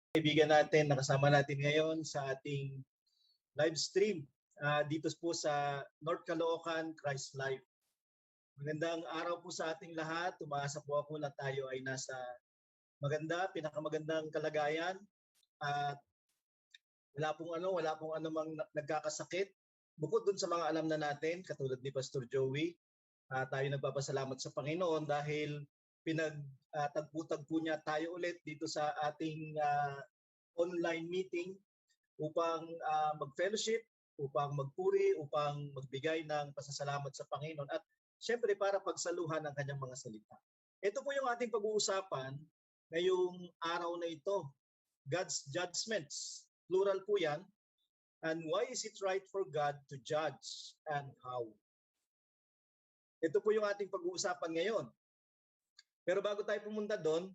Kaibigan natin, nakasama natin ngayon sa ating live stream dito po sa North Caloocan Christ Life. Magandang araw po sa ating lahat. Umaasa po ako na tayo ay nasa pinakamagandang kalagayan at wala pong anumang nagkakasakit. Bukod dun sa mga alam na natin, katulad ni Pastor Joey, tayo nagpapasalamat sa Panginoon dahil pinagtagpo-tagpo niya tayo ulit dito sa ating online meeting upang mag-fellowship, upang magpuri, upang magbigay ng pasasalamat sa Panginoon at siyempre para pagsaluhan ang kanyang mga salita. Ito po yung ating pag-uusapan ngayong araw na ito, God's judgments. Plural po yan. And why is it right for God to judge and how? Ito po yung ating pag-uusapan ngayon. Pero bago tayo pumunta doon,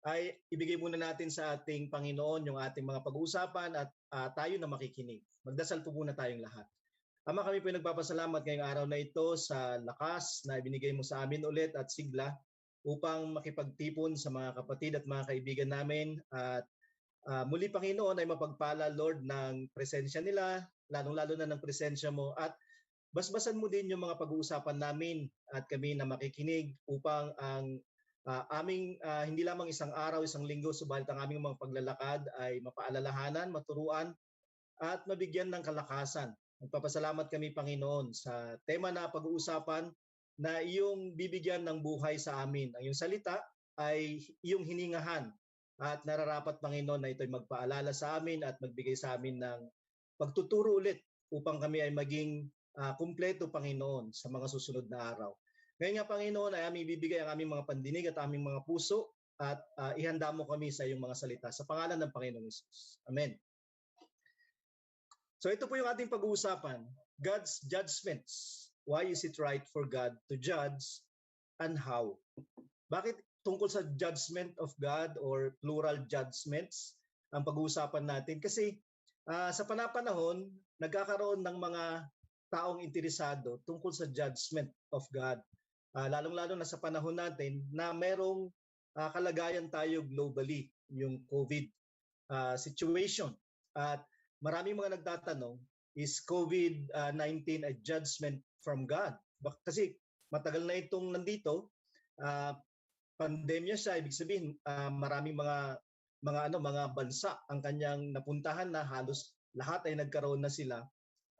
ay ibigay muna natin sa ating Panginoon yung ating mga pag-uusapan at tayo na makikinig. Magdasal po muna tayong lahat. Ama, kami po nagpapasalamat ngayong araw na ito sa lakas na ibinigay mo sa amin ulit at sigla upang makipagtipon sa mga kapatid at mga kaibigan namin. At muli, Panginoon, ay mapagpala, Lord, ng presensya nila, lalong-lalo na ng presensya mo. At basbasan mo din yung mga pag-uusapan namin at kami na makikinig upang ang aming hindi lamang isang araw, isang linggo, subalit ang aming mga paglalakad ay mapaalalahanan, maturuan at mabigyan ng kalakasan. Magpapasalamat kami, Panginoon, sa tema na pag-uusapan na iyong bibigyan ng buhay sa amin. Ang iyong salita ay iyong hiningahan at nararapat, Panginoon, na ito'y magpaalala sa amin at magbigay sa amin ng pagtuturo ulit upang kami ay maging kumpleto, Panginoon, sa mga susunod na araw. Ngayon nga, Panginoon, ay aming bibigay ang aming mga pandinig at aming mga puso at ihanda mo kami sa iyong mga salita. Sa pangalan ng Panginoong Hesus. Amen. So ito po yung ating pag-uusapan, God's judgments. Why is it right for God to judge and how? Bakit tungkol sa judgment of God or plural judgments ang pag-uusapan natin? Kasi sa panahon, nagkakaroon ng mga taong interesado tungkol sa judgment of God. Lalong-lalo na sa panahon natin na merong kalagayan tayo globally, yung COVID situation. At maraming mga nagtatanong, is COVID-19 a judgment from God? Kasi matagal na itong nandito, pandemya siya, ibig sabihin maraming mga bansa ang kanyang napuntahan na halos lahat ay nagkaroon na sila.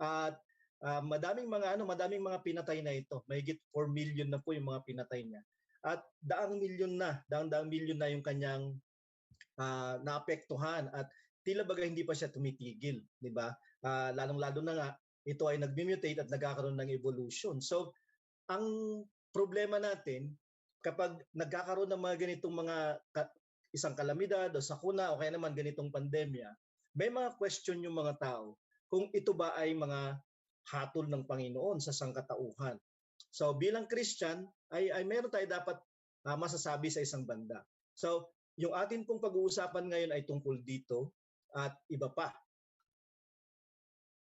At madaming mga pinatay na ito. Mahigit 4 million na po yung mga pinatay niya. At daang milyon na yung kanyang naapektuhan at tila baga hindi pa siya tumitigil, di ba? Lalong-lalo na nga ito ay nagmutate at nagkakaroon ng evolution. So, ang problema natin kapag nagkakaroon ng mga ganitong isang kalamidad o sakuna o kaya naman ganitong pandemya, may mga question yung mga tao kung ito ba ay mga hatol ng Panginoon sa sangkatauhan. So bilang Christian ay meron tayo dapat masasabi sa isang banda. So yung atin pong pag-uusapan ngayon ay tungkol dito at iba pa.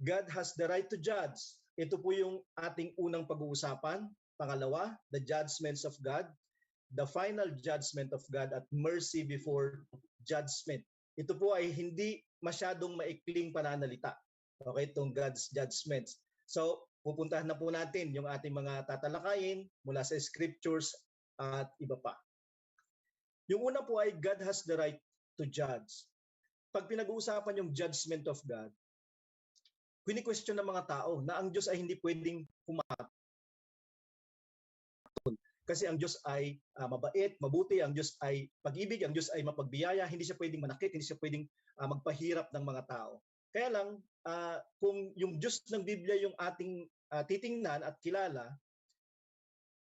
God has the right to judge. Ito po yung ating unang pag-uusapan. Pangalawa, the judgments of God, the final judgment of God at mercy before judgment. Ito po ay hindi masyadong maikling pananalita. Okay, itong God's judgments. So, pupuntahan na po natin yung ating mga tatalakayin mula sa scriptures at iba pa. Yung una po ay God has the right to judge. Pag pinag-uusapan yung judgment of God, kini-question ng mga tao na ang Diyos ay hindi pwedeng humatol. Kasi ang Diyos ay mabait, mabuti, ang Diyos ay pag-ibig, ang Diyos ay mapagbiyaya, hindi siya pwedeng manakit, hindi siya pwedeng magpahirap ng mga tao. Kaya lang, kung yung Diyos ng Biblia yung ating titingnan at kilala,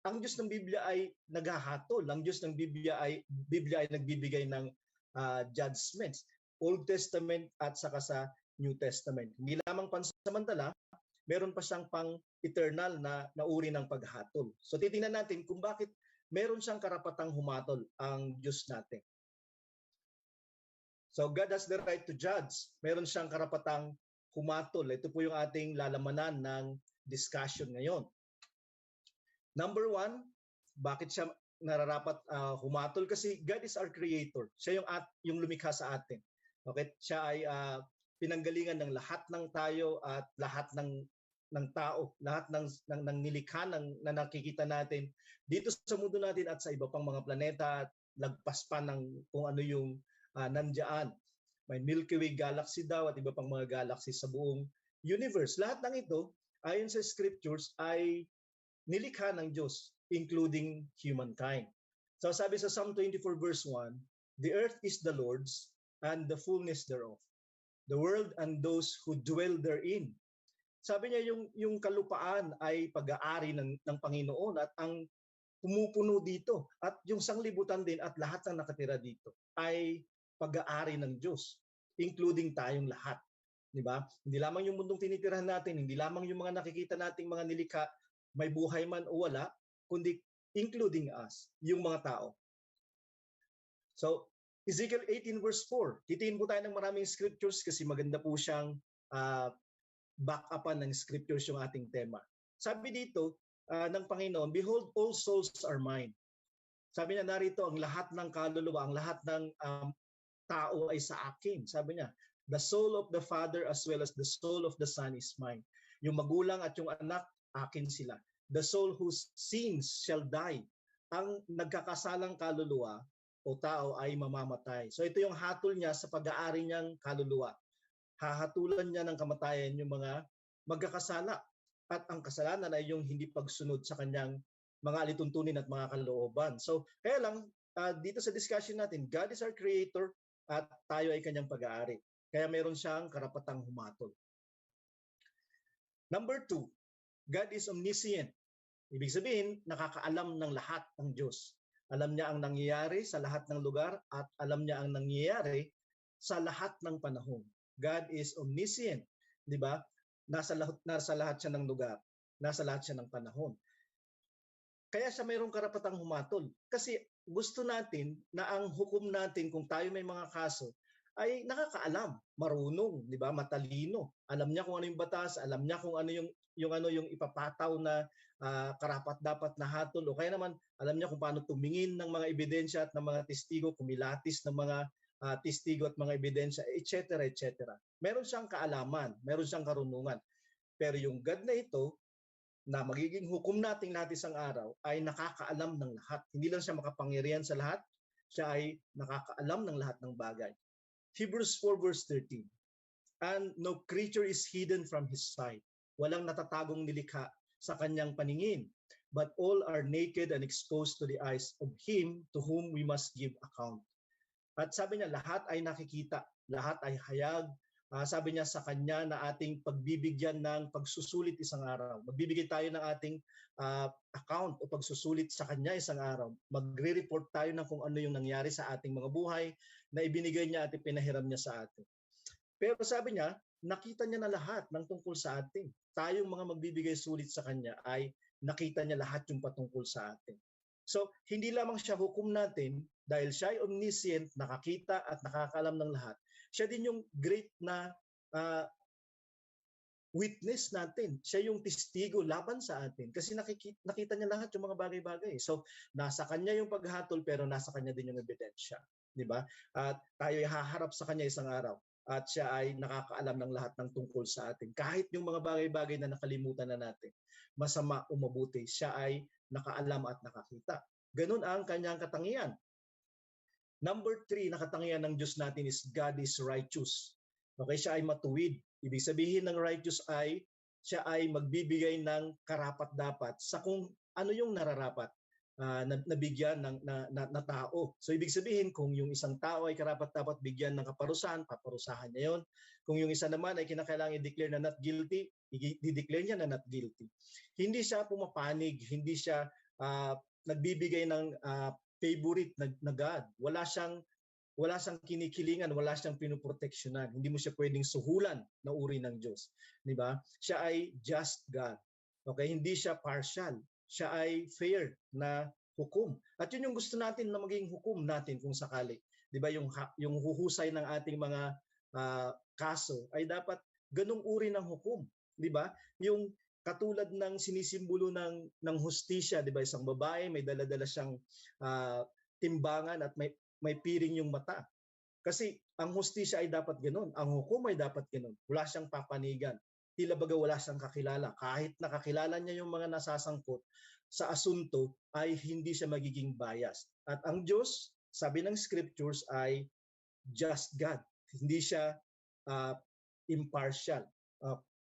ang Diyos ng Biblia ay naghahatol. Ang Diyos ng Biblia ay nagbibigay ng judgments. Old Testament at saka sa New Testament. Hindi lamang pansamantala, meron pa siyang pang-eternal na uri ng paghatol. So titingnan natin kung bakit meron siyang karapatang humatol ang Diyos natin. So God has the right to judge. Meron siyang karapatang humatol. Ito po yung ating lalamanan ng discussion ngayon. Number one, bakit siya nararapat humatol? Kasi God is our creator. Siya yung lumikha sa atin. Okay? Siya ay pinanggalingan ng lahat ng tayo at lahat ng tao, lahat ng nilikha na nakikita natin dito sa mundo natin at sa iba pang mga planeta at lagpas pa ng kung ano yung nandiyan. May Milky Way galaxy daw at iba pang mga galaxy sa buong universe. Lahat ng ito, ayon sa scriptures, ay nilikha ng Diyos, including humankind. So sabi sa Psalm 24 verse 1, "The earth is the Lord's and the fullness thereof, the world and those who dwell therein." Sabi niya yung kalupaan ay pag-aari ng Panginoon at ang pumupuno dito at yung sanglibutan din at lahat ng nakatira dito ay pag-aari ng Diyos, including tayong lahat. Di ba? Hindi lamang yung mundong tinitirahan natin, hindi lamang yung mga nakikita nating mga nilikha, may buhay man o wala, kundi including us, yung mga tao. So, Ezekiel 18 verse 4. Titiin po tayo ng maraming scriptures kasi maganda po siyang back-upan ng scriptures yung ating tema. Sabi dito ng Panginoon, "Behold, all souls are mine." Sabi niya narito, ang lahat ng kaluluwa, ang lahat ng tao ay sa akin. Sabi niya, "The soul of the Father as well as the soul of the Son is mine." Yung magulang at yung anak, akin sila. "The soul whose sins shall die." Ang nagkakasalang kaluluwa o tao ay mamamatay. So ito yung hatol niya sa pag-aari niyang kaluluwa. Hahatulan niya ng kamatayan yung mga magkakasala. At ang kasalanan ay yung hindi pagsunod sa kanyang mga alituntunin at mga kalooban. So, kaya lang, dito sa discussion natin, God is our creator at tayo ay kanyang pag-aari. Kaya meron siyang karapatang humatol. Number 2, God is omniscient. Ibig sabihin, nakakaalam ng lahat ang Diyos. Alam niya ang nangyayari sa lahat ng lugar at alam niya ang nangyayari sa lahat ng panahon. God is omniscient, di ba? Nasa lahat siya ng lugar, nasa lahat siya ng panahon. Kaya siya mayroong karapatang humatol. Kasi gusto natin na ang hukom natin kung tayo may mga kaso ay nakakaalam, marunong, di ba? Matalino. Alam niya kung ano yung batas, alam niya kung ano yung ipapataw na karapat-dapat na hatol o kaya naman alam niya kung paano tumingin ng mga ebidensya at ng mga testigo, kumilatis ng mga testigo at mga ebidensya, etc. etc. Meron siyang kaalaman, meron siyang karunungan. Pero yung God na ito, na magiging hukom natin lahat isang araw, ay nakakaalam ng lahat. Hindi lang siya makapangyarihan sa lahat, siya ay nakakaalam ng lahat ng bagay. Hebrews 4 verse 13. "And no creature is hidden from His sight." Walang natatagong nilikha sa kanyang paningin. "But all are naked and exposed to the eyes of Him to whom we must give account." At sabi niya, lahat ay nakikita, lahat ay hayag. Sabi niya sa kanya na ating pagbibigyan ng pagsusulit isang araw. Magbibigay tayo ng ating account o pagsusulit sa kanya isang araw. Magre-report tayo ng kung ano yung nangyari sa ating mga buhay na ibinigay niya at ipinahiram niya sa atin. Pero sabi niya, nakita niya na lahat ng tungkol sa atin. Tayong mga magbibigay sulit sa kanya ay nakita niya lahat yung patungkol sa atin. So, hindi lamang siya hukom natin dahil siya ay omniscient, nakakita at nakakaalam ng lahat. Siya din yung great na witness natin. Siya yung testigo laban sa atin kasi nakita niya lahat yung mga bagay-bagay. So, nasa kanya yung paghatol pero nasa kanya din yung ebidensya. Di ba? At tayo ay haharap sa kanya isang araw at siya ay nakakaalam ng lahat ng tungkol sa atin. Kahit yung mga bagay-bagay na nakalimutan na natin, masama o mabuti, siya ay nakaalam at nakakita. Ganun ang kanyang katangian. Number 3 na katangian ng Diyos natin is God is righteous. Okay, siya ay matuwid. Ibig sabihin ng righteous ay siya ay magbibigay ng karapat-dapat sa kung ano yung nararapat na bigyan na tao. So ibig sabihin kung yung isang tao ay karapat-dapat bigyan ng kaparusahan, paparusahan niya yon. Kung yung isa naman ay kinakailangan i-declare na not guilty, i-declare niya na not guilty. Hindi siya pumapanig, hindi siya nagbibigay ng favorite na God. Wala siyang kinikilingan, wala siyang pinoproteksyonan. Hindi mo siya pwedeng suhulan na uri ng Diyos, di ba? Siya ay just God. Okay, hindi siya partial. Siya ay fair na hukom. At yun yung gusto natin na maging hukom natin kung sakali. Di ba yung huhusay ng ating mga kaso ay dapat ganung uri ng hukom, di ba? Yung katulad ng sinisimbolo ng hustisya, di ba? Isang babae may dala-dala siyang timbangan at may piring yung mata. Kasi Ang hustisya ay dapat ganun. Ang hukom ay dapat ganun. Wala siyang papanigan. Tila baga wala siyang kakilala. Kahit nakakilala niya yung mga nasasangkot sa asunto, ay hindi siya magiging biased. At ang Diyos, sabi ng scriptures, ay just God. Hindi siya impartial.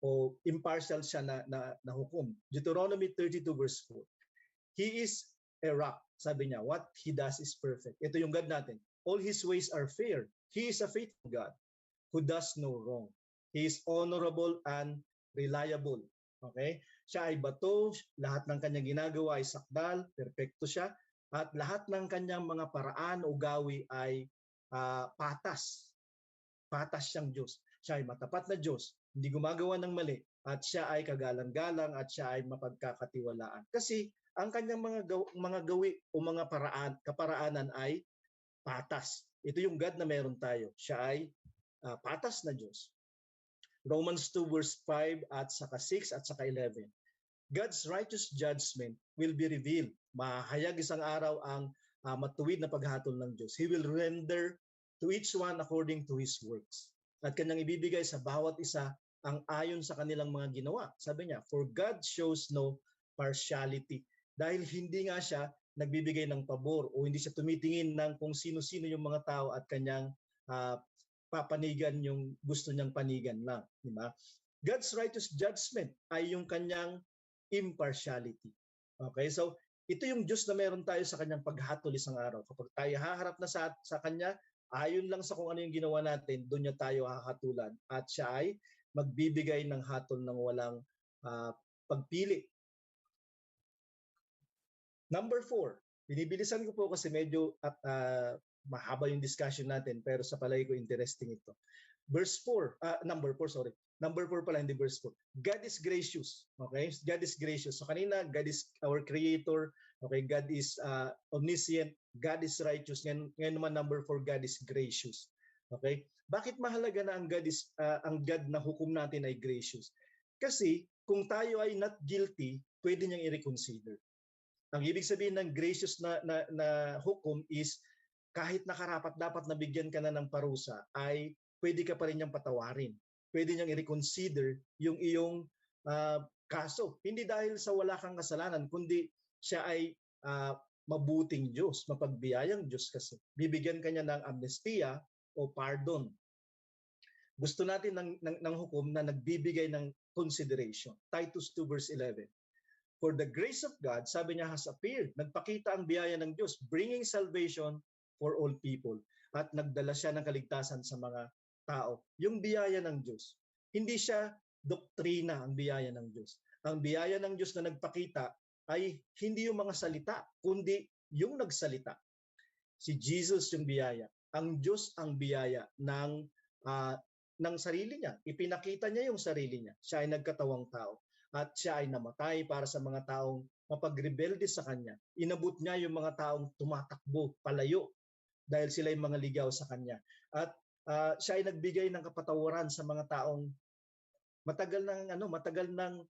O impartial siya na hukom. Deuteronomy 32 verse 4. He is a rock. Sabi niya, what He does is perfect. Ito yung God natin. All His ways are fair. He is a faithful God who does no wrong. He is honorable and reliable. Okay? Siya ay bato, lahat ng kanyang ginagawa ay sakdal, perpekto siya, at lahat ng kanyang mga paraan o gawi ay patas. Patas siyang Diyos. Siya ay matapat na Diyos, hindi gumagawa ng mali, at siya ay kagalang-galang at siya ay mapagkakatiwalaan. Kasi ang kanyang mga gawi o mga kaparaanan ay patas. Ito yung God na meron tayo. Siya ay patas na Diyos. Romans 2 verse 5 at saka 6 at saka 11. God's righteous judgment will be revealed. Mahayag isang araw ang matuwid na paghatol ng Diyos. He will render to each one according to his works. At kanyang ibibigay sa bawat isa ang ayon sa kanilang mga ginawa. Sabi niya, for God shows no partiality. Dahil hindi nga siya nagbibigay ng pabor o hindi siya tumitingin ng kung sino-sino yung mga tao at kanyang papanigan yung gusto niyang panigan lang. Diba? God's righteous judgment ay yung kanyang impartiality. Okay, so ito yung Diyos na meron tayo sa kanyang paghatol isang araw. Kapag tayo haharap na sa kanya, ayon lang sa kung ano yung ginawa natin, doon niya tayo hahatulan. At siya ay magbibigay ng hatol ng walang pagpili. Number 4, binibilisan ko po kasi medyo mahaba yung discussion natin, pero sa palagi ko interesting ito. Verse 4, number 4, sorry. Number 4 pala, hindi verse 4. God is gracious. Okay? God is gracious. So kanina, God is our creator. Okay? God is omniscient. God is righteous. Ngayon naman number 4, God is gracious. Okay? Bakit mahalaga na ang God na hukom natin ay gracious? Kasi kung tayo ay not guilty, pwede niyang i-reconsider. Ang ibig sabihin ng gracious na hukom is kahit nakarapat dapat nabigyan ka na ng parusa, ay pwede ka pa rin niyang patawarin. Pwede niyang i-reconsider yung iyong kaso. Hindi dahil sa wala kang kasalanan, kundi siya ay mabuting Diyos, mapagbiyayang Diyos kasi. Bibigyan ka niya ng amnestia o pardon. Gusto natin ng hukom na nagbibigay ng consideration. Titus 2 verse 11. For the grace of God, sabi niya, has appeared. Nagpakita ang biyaya ng Diyos, bringing salvation for all people. At nagdala siya ng kaligtasan sa mga tao. Yung biyaya ng Diyos, hindi siya doktrina ang biyaya ng Diyos. Ang biyaya ng Diyos na nagpakita ay hindi yung mga salita, kundi yung nagsalita. Si Jesus yung biyaya. Ang Diyos ang biyaya ng sarili niya. Ipinakita niya yung sarili niya. Siya ay nagkatawang tao. At siya ay namatay para sa mga taong mapagrebelde sa kanya. Inabot niya yung mga taong tumatakbo, palayo, dahil sila yung mga ligaw sa kanya. At siya ay nagbigay ng kapatawaran sa mga taong matagal nang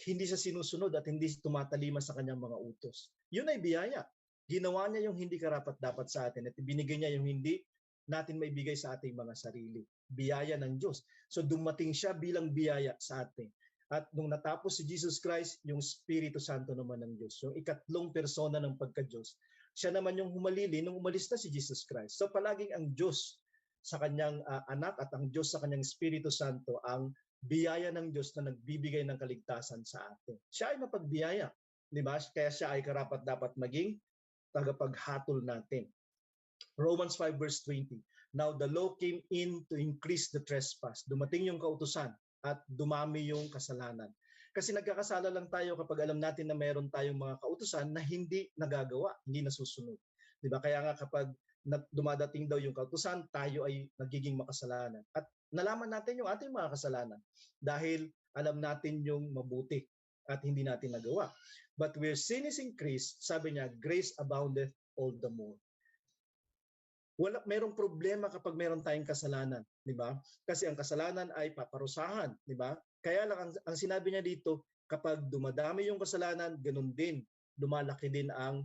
hindi siya sinusunod at hindi tumatalima sa kanyang mga utos. Yun ay biyaya. Ginawa niya yung hindi karapat-dapat sa atin at ibinigay niya yung hindi natin maibigay sa ating mga sarili. Biyaya ng Diyos. So dumating siya bilang biyaya sa atin. At nung natapos si Jesus Christ, yung Espiritu Santo naman ng Diyos, yung ikatlong persona ng pagka-Diyos, siya naman yung humalili nung umalis na si Jesus Christ. So palaging ang Diyos sa kanyang anak at ang Diyos sa kanyang Espiritu Santo ang biyaya ng Diyos na nagbibigay ng kaligtasan sa atin. Siya ay mapagbiyaya. Di ba? Kaya siya ay karapat-dapat maging tagapaghatol natin. Romans 5 verse 20. Now the law came in to increase the trespass. Dumating yung kautusan at dumami yung kasalanan. Kasi nagkakasala lang tayo kapag alam natin na meron tayong mga kautusan na hindi nagagawa, hindi nasusunod. Di ba? Kaya nga kapag dumadating daw yung kautusan, tayo ay nagiging makasalanan. At nalaman natin yung ating mga kasalanan dahil alam natin yung mabuti at hindi natin nagawa. But where sin is increased, sabi niya, grace aboundeth all the more. Merong problema kapag meron tayong kasalanan, di ba? Kasi ang kasalanan ay paparusahan, di ba? Kaya lang ang sinabi niya dito, kapag dumadami yung kasalanan, ganun din, lumalaki din ang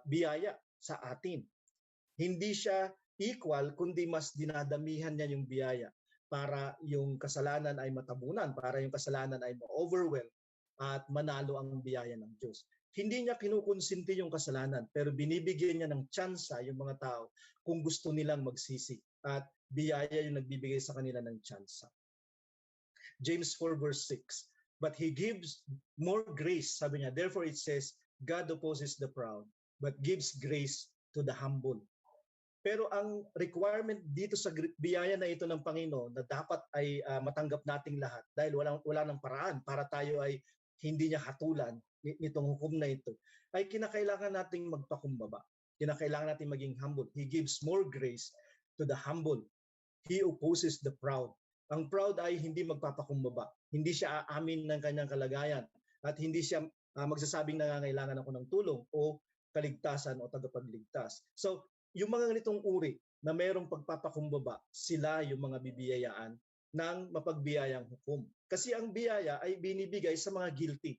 biyaya sa atin. Hindi siya equal, kundi mas dinadamihan niya yung biyaya para yung kasalanan ay matabunan, para yung kasalanan ay ma-overwhelm at manalo ang biyaya ng Diyos. Hindi niya kinukonsinti yung kasalanan, pero binibigyan niya ng tsansa yung mga tao kung gusto nilang magsisi. At biyaya yung nagbibigay sa kanila ng tsansa. James 4 verse 6. But He gives more grace, sabi niya. Therefore it says, God opposes the proud, but gives grace to the humble. Pero ang requirement dito sa biyaya na ito ng Panginoon na dapat ay matanggap nating lahat dahil wala nang paraan para tayo ay hindi niya hatulan nitong hukom na ito, ay kinakailangan nating magpakumbaba. Kinakailangan nating maging humble. He gives more grace to the humble. He opposes the proud. Ang proud ay hindi magpapakumbaba. Hindi siya aamin ng kanyang kalagayan at hindi siya magsasabing nangangailangan ako ng tulong o kaligtasan o tagapagligtas. So, yung mga ganitong uri na mayroong pagpapakumbaba, sila yung mga bibiyayaan ng mapagbiyayang hukom. Kasi ang biyaya ay binibigay sa mga guilty.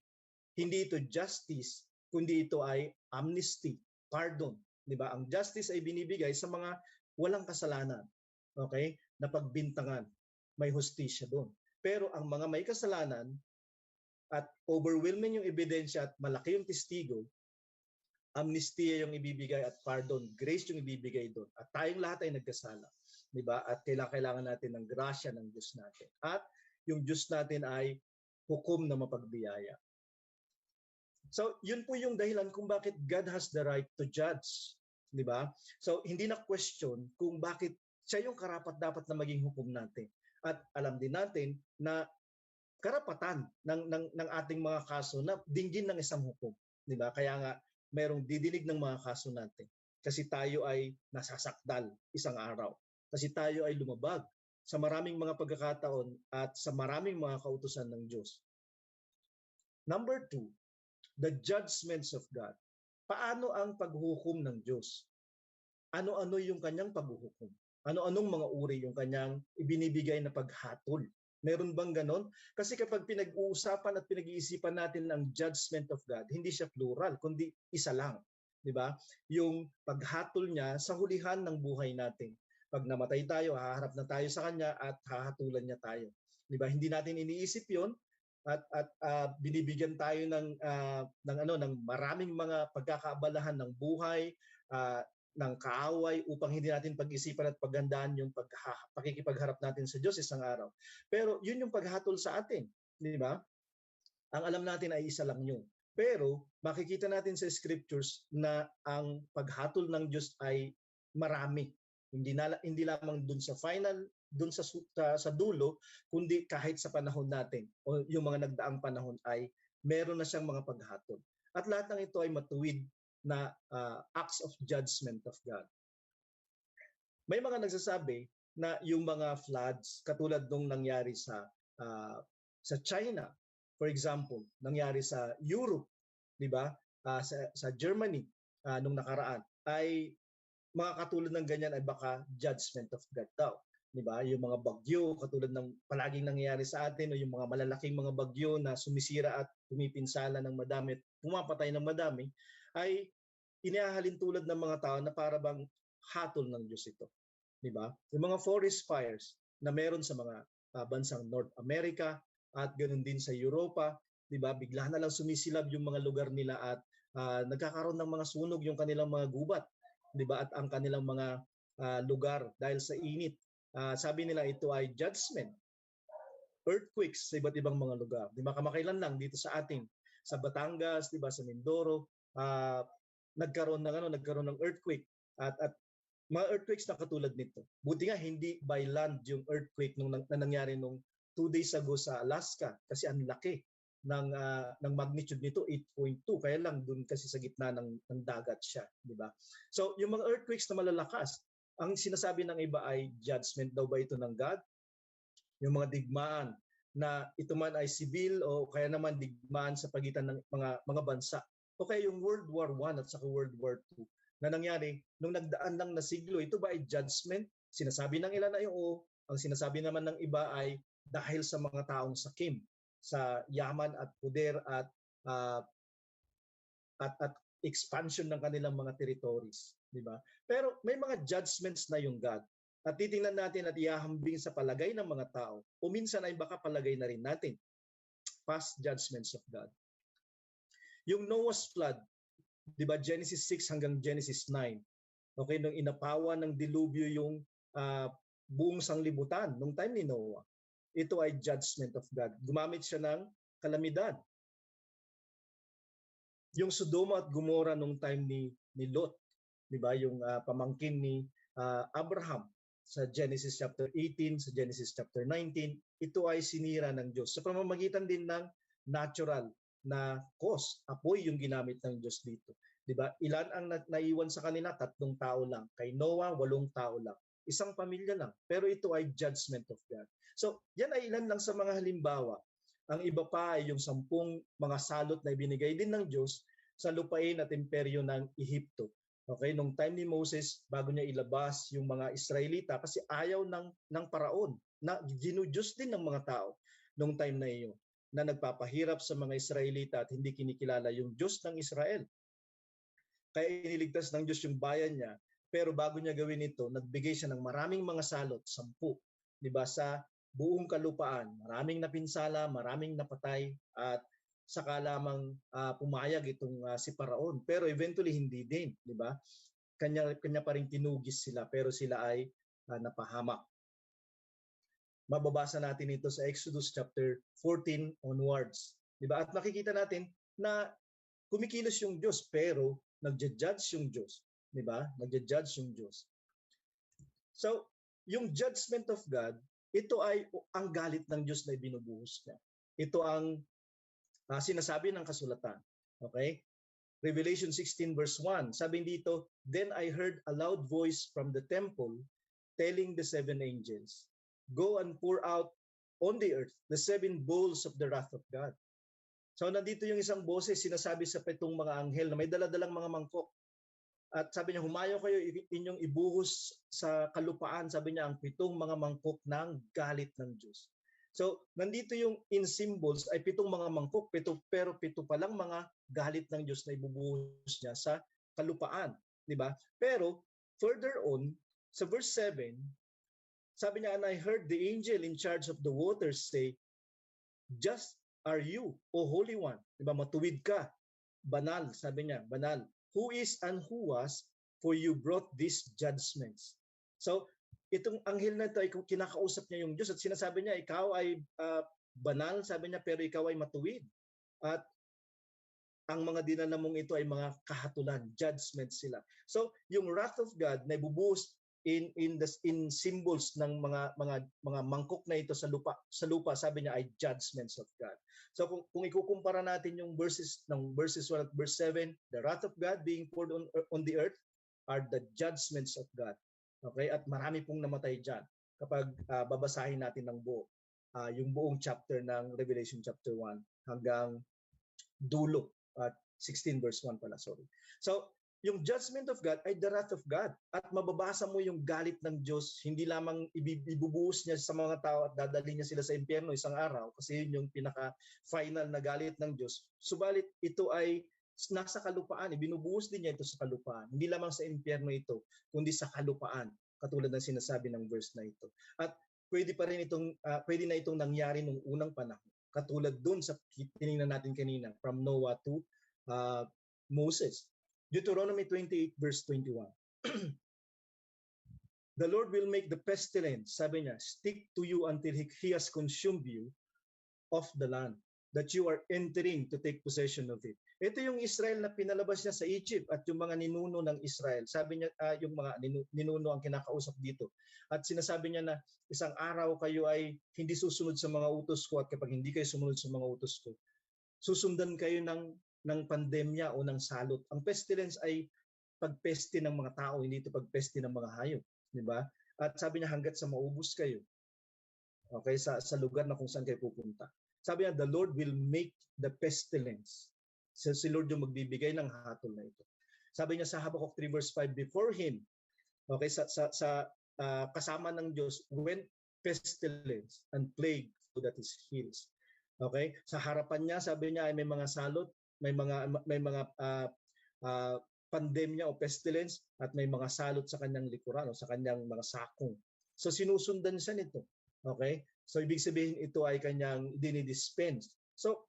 Hindi ito justice, kundi ito ay amnesty, pardon. Diba? Ang justice ay binibigay sa mga walang kasalanan. Okay? Na pagbintangan. May hustisya doon. Pero ang mga may kasalanan at overwhelming yung ebidensya at malaki yung testigo, amnestia yung ibibigay at pardon, grace yung ibibigay doon. At tayong lahat ay nagkasala. Diba? At kailangan natin ng grasya ng Diyos natin. At yung Diyos natin ay hukom na mapagbiyaya. So, yun po yung dahilan kung bakit God has the right to judge. Diba? So, hindi na question kung bakit siya yung karapat-dapat na maging hukom natin. At alam din natin na karapatan ng ating mga kaso na dinggin ng isang hukom. Diba? Kaya nga, mayroong didinig ng mga kaso natin. Kasi tayo ay nasasakdal isang araw. Kasi tayo ay lumabag sa maraming mga pagkakataon at sa maraming mga kautusan ng Diyos. Number 2, the judgments of God. Paano ang paghuhukom ng Diyos? Ano-ano yung kanyang paghuhukom? Ano-anong mga uri yung kanyang ibinibigay na paghatol? Meron bang ganon? Kasi kapag pinag-uusapan at pinag-iisipan natin ang judgment of God, hindi siya plural, kundi isa lang. Diba? Yung paghatol niya sa hulihan ng buhay natin. Pag namatay tayo, haharap na tayo sa Kanya at hahatulan niya tayo. Diba? Hindi natin iniisip yon at binibigyan tayo ng maraming mga pagkakaabalahan ng buhay, ng kaaway upang hindi natin pag-isipan at paghandaan yung pakikipagharap natin sa Diyos isang araw. Pero yun yung paghatol sa atin, di ba? Ang alam natin ay isa lang yun. Pero makikita natin sa scriptures na ang paghatol ng Diyos ay marami. Hindi lamang dun sa final, dun sa dulo, kundi kahit sa panahon natin o yung mga nagdaang panahon ay meron na siyang mga paghatol. At lahat ng ito ay matuwid na acts of judgment of God. May mga nagsasabi na yung mga floods katulad nung nangyari sa China, for example, nangyari sa Europe, di ba? Sa Germany nung nakaraan ay mga katulad ng ganyan ay baka judgment of God daw. Di ba? Yung mga bagyo katulad ng palaging nangyayari sa atin o yung mga malalaking mga bagyo na sumisira at pumipinsala ng madami at pumapatay ng madami ay inihahalin tulad ng mga tao na para bang hatol ng Diyos ito. Di ba? Yung mga forest fires na meron sa mga bansang North America at ganoon din sa Europa, di ba? Bigla na lang sumisilab yung mga lugar nila at nagkakaroon ng mga sunog yung kanilang mga gubat, di ba? At ang kanilang mga lugar dahil sa init. Sabi nila ito ay judgment. Earthquakes sa iba't ibang mga lugar. Di ba? Kamakailan lang dito sa ating sa Batangas, di ba, sa Mindoro, nagkaroon ng earthquake at mga earthquakes na katulad nito. Buti nga hindi by land yung earthquake na nangyari nung 2 days ago sa Alaska kasi ang laki ng magnitude nito 8.2 kaya lang doon kasi sa gitna ng dagat siya, di ba? So yung mga earthquakes na malalakas, ang sinasabi ng iba ay judgment daw ba ito ng God? Yung mga digmaan na ito man ay civil o kaya naman digmaan sa pagitan ng mga bansa. O kaya yung World War I at saka World War II na nangyari nung nagdaan lang na siglo, ito ba ay judgment? Sinasabi ng ilan ay oo. Ang sinasabi naman ng iba ay dahil sa mga taong sakim, sa yaman at puder at expansion ng kanilang mga territories, di ba? Pero may mga judgments na yung God. At titingnan natin at ihahambing sa palagay ng mga tao. O minsan ay baka palagay na rin natin. Past judgments of God. Yung Noah's flood, di ba, Genesis 6 hanggang Genesis 9. Okay, nung inapawan ng dilubyo yung buong sanglibutan nung time ni Noah. Ito ay judgment of God. Gumamit siya ng kalamidad. Yung Sodoma at Gomora nung time ni Lot, di ba, yung pamangkin ni Abraham sa Genesis chapter 18, sa Genesis chapter 19, ito ay sinira ng Diyos. Sa pamamagitan din ng natural na cause, apoy yung ginamit ng Diyos dito. Di ba? Ilan ang naiwan sa kanila? 3 tao lang. Kay Noah, 8 tao lang. Isang pamilya lang. Pero ito ay judgment of God. So, yan ay ilan lang sa mga halimbawa. Ang iba pa ay yung 10 mga salot na ibinigay din ng Diyos sa lupain at imperyo ng Ehipto. Okay, nung time ni Moses, bago niya ilabas yung mga Israelita, kasi ayaw ng paraon, na ginudyos din ng mga tao nung time na iyon, na nagpapahirap sa mga Israelita at hindi kinikilala yung Diyos ng Israel. Kaya iniligtas ng Diyos yung bayan niya, pero bago niya gawin ito, nagbigay siya ng maraming mga salot, 10, di ba, sa buong kalupaan. Maraming napinsala, maraming napatay, at saka lamang pumayag itong si Paraon. Pero eventually hindi din, di ba? Kanya pa rin tinugis sila, pero sila ay napahamak. Mababasa natin ito sa Exodus chapter 14 onwards. Di ba? At makikita natin na kumikilos yung Diyos, pero nagja-judge yung Diyos. Di ba? Nagja-judge yung Diyos. So, yung judgment of God, ito ay ang galit ng Diyos na ibinubuhos niya. Ito ang sinasabi ng kasulatan. Okay? Revelation 16 verse 1. Sabi dito, "Then I heard a loud voice from the temple telling the 7 angels, go and pour out on the earth the 7 bowls of the wrath of God." So nandito yung isang boses sinasabi sa 7 mga anghel na may daladalang mga mangkok. At sabi niya, humayo kayo, inyong ibuhos sa kalupaan, sabi niya, ang 7 mga mangkok ng galit ng Diyos. So, nandito yung in symbols ay 7 mga mangkok, pero 7 pa lang mga galit ng Diyos na ibubuhos niya sa kalupaan. Di ba? Pero, further on, sa verse 7, sabi niya, "And I heard the angel in charge of the waters say, just are you, O Holy One." Di ba? Matuwid ka. Banal, sabi niya, banal. "Who is and who was, for you brought these judgments." So, itong anghel na ito ay kinakausap niya yung Diyos at sinasabi niya, ikaw ay banal, sabi niya, pero ikaw ay matuwid. At ang mga dinala mong ito ay mga kahatulan, judgments sila. So, yung wrath of God na ibubuhos in symbols ng mga mangkok na ito sa lupa, sabi niya ay judgments of God. So kung ikukumpara natin yung verses 1 at verse 7, the wrath of God being poured on the earth are the judgments of God. Okay? At marami pong namatay diyan kapag babasahin natin ng buo. Yung buong chapter ng Revelation chapter 1 hanggang dulo at 16 verse 1 pala, sorry. So yung judgment of God ay the wrath of God. At mababasa mo yung galit ng Diyos, hindi lamang ibubuhos niya sa mga tao at dadalhin niya sila sa impyerno isang araw, kasi yun yung pinaka-final na galit ng Diyos. Subalit ito ay nasa kalupaan, ibinubuhos din niya ito sa kalupaan. Hindi lamang sa impyerno ito, kundi sa kalupaan, katulad ng sinasabi ng verse na ito. At pwede na itong nangyari nung unang panahon. Katulad dun sa tinignan natin kanina, from Noah to Moses. Deuteronomy 28 verse 21. "The Lord will make the pestilence," sabi niya, "stick to you until He has consumed you of the land that you are entering to take possession of it." Ito yung Israel na pinalabas niya sa Egypt at yung mga ninuno ng Israel. Sabi niya, yung mga ninuno ang kinakausap dito. At sinasabi niya na isang araw kayo ay hindi susunod sa mga utos ko, at kapag hindi kayo sumunod sa mga utos ko, susundan kayo ng pandemya o ng salot. Ang pestilence ay pagpeste ng mga tao, hindi ito pagpeste ng mga hayop, di ba? At sabi niya, hanggat sa maubos kayo, okay, sa lugar na kung saan kayo pupunta. Sabi niya, the Lord will make the pestilence. So, si Lord yung magbibigay ng hatol na ito. Sabi niya sa Habakkuk 3 verse 5, before Him, okay, kasama ng Diyos, went pestilence and plague so that His heels. Okay? Sa harapan niya, sabi niya ay may mga salot, may mga uh, pandemya o pestilence at may mga salot sa kanyang likuran o sa kanyang mga sakong. So sinusundan siya nito. Okay? So ibig sabihin ito ay kanyang dinidispense. So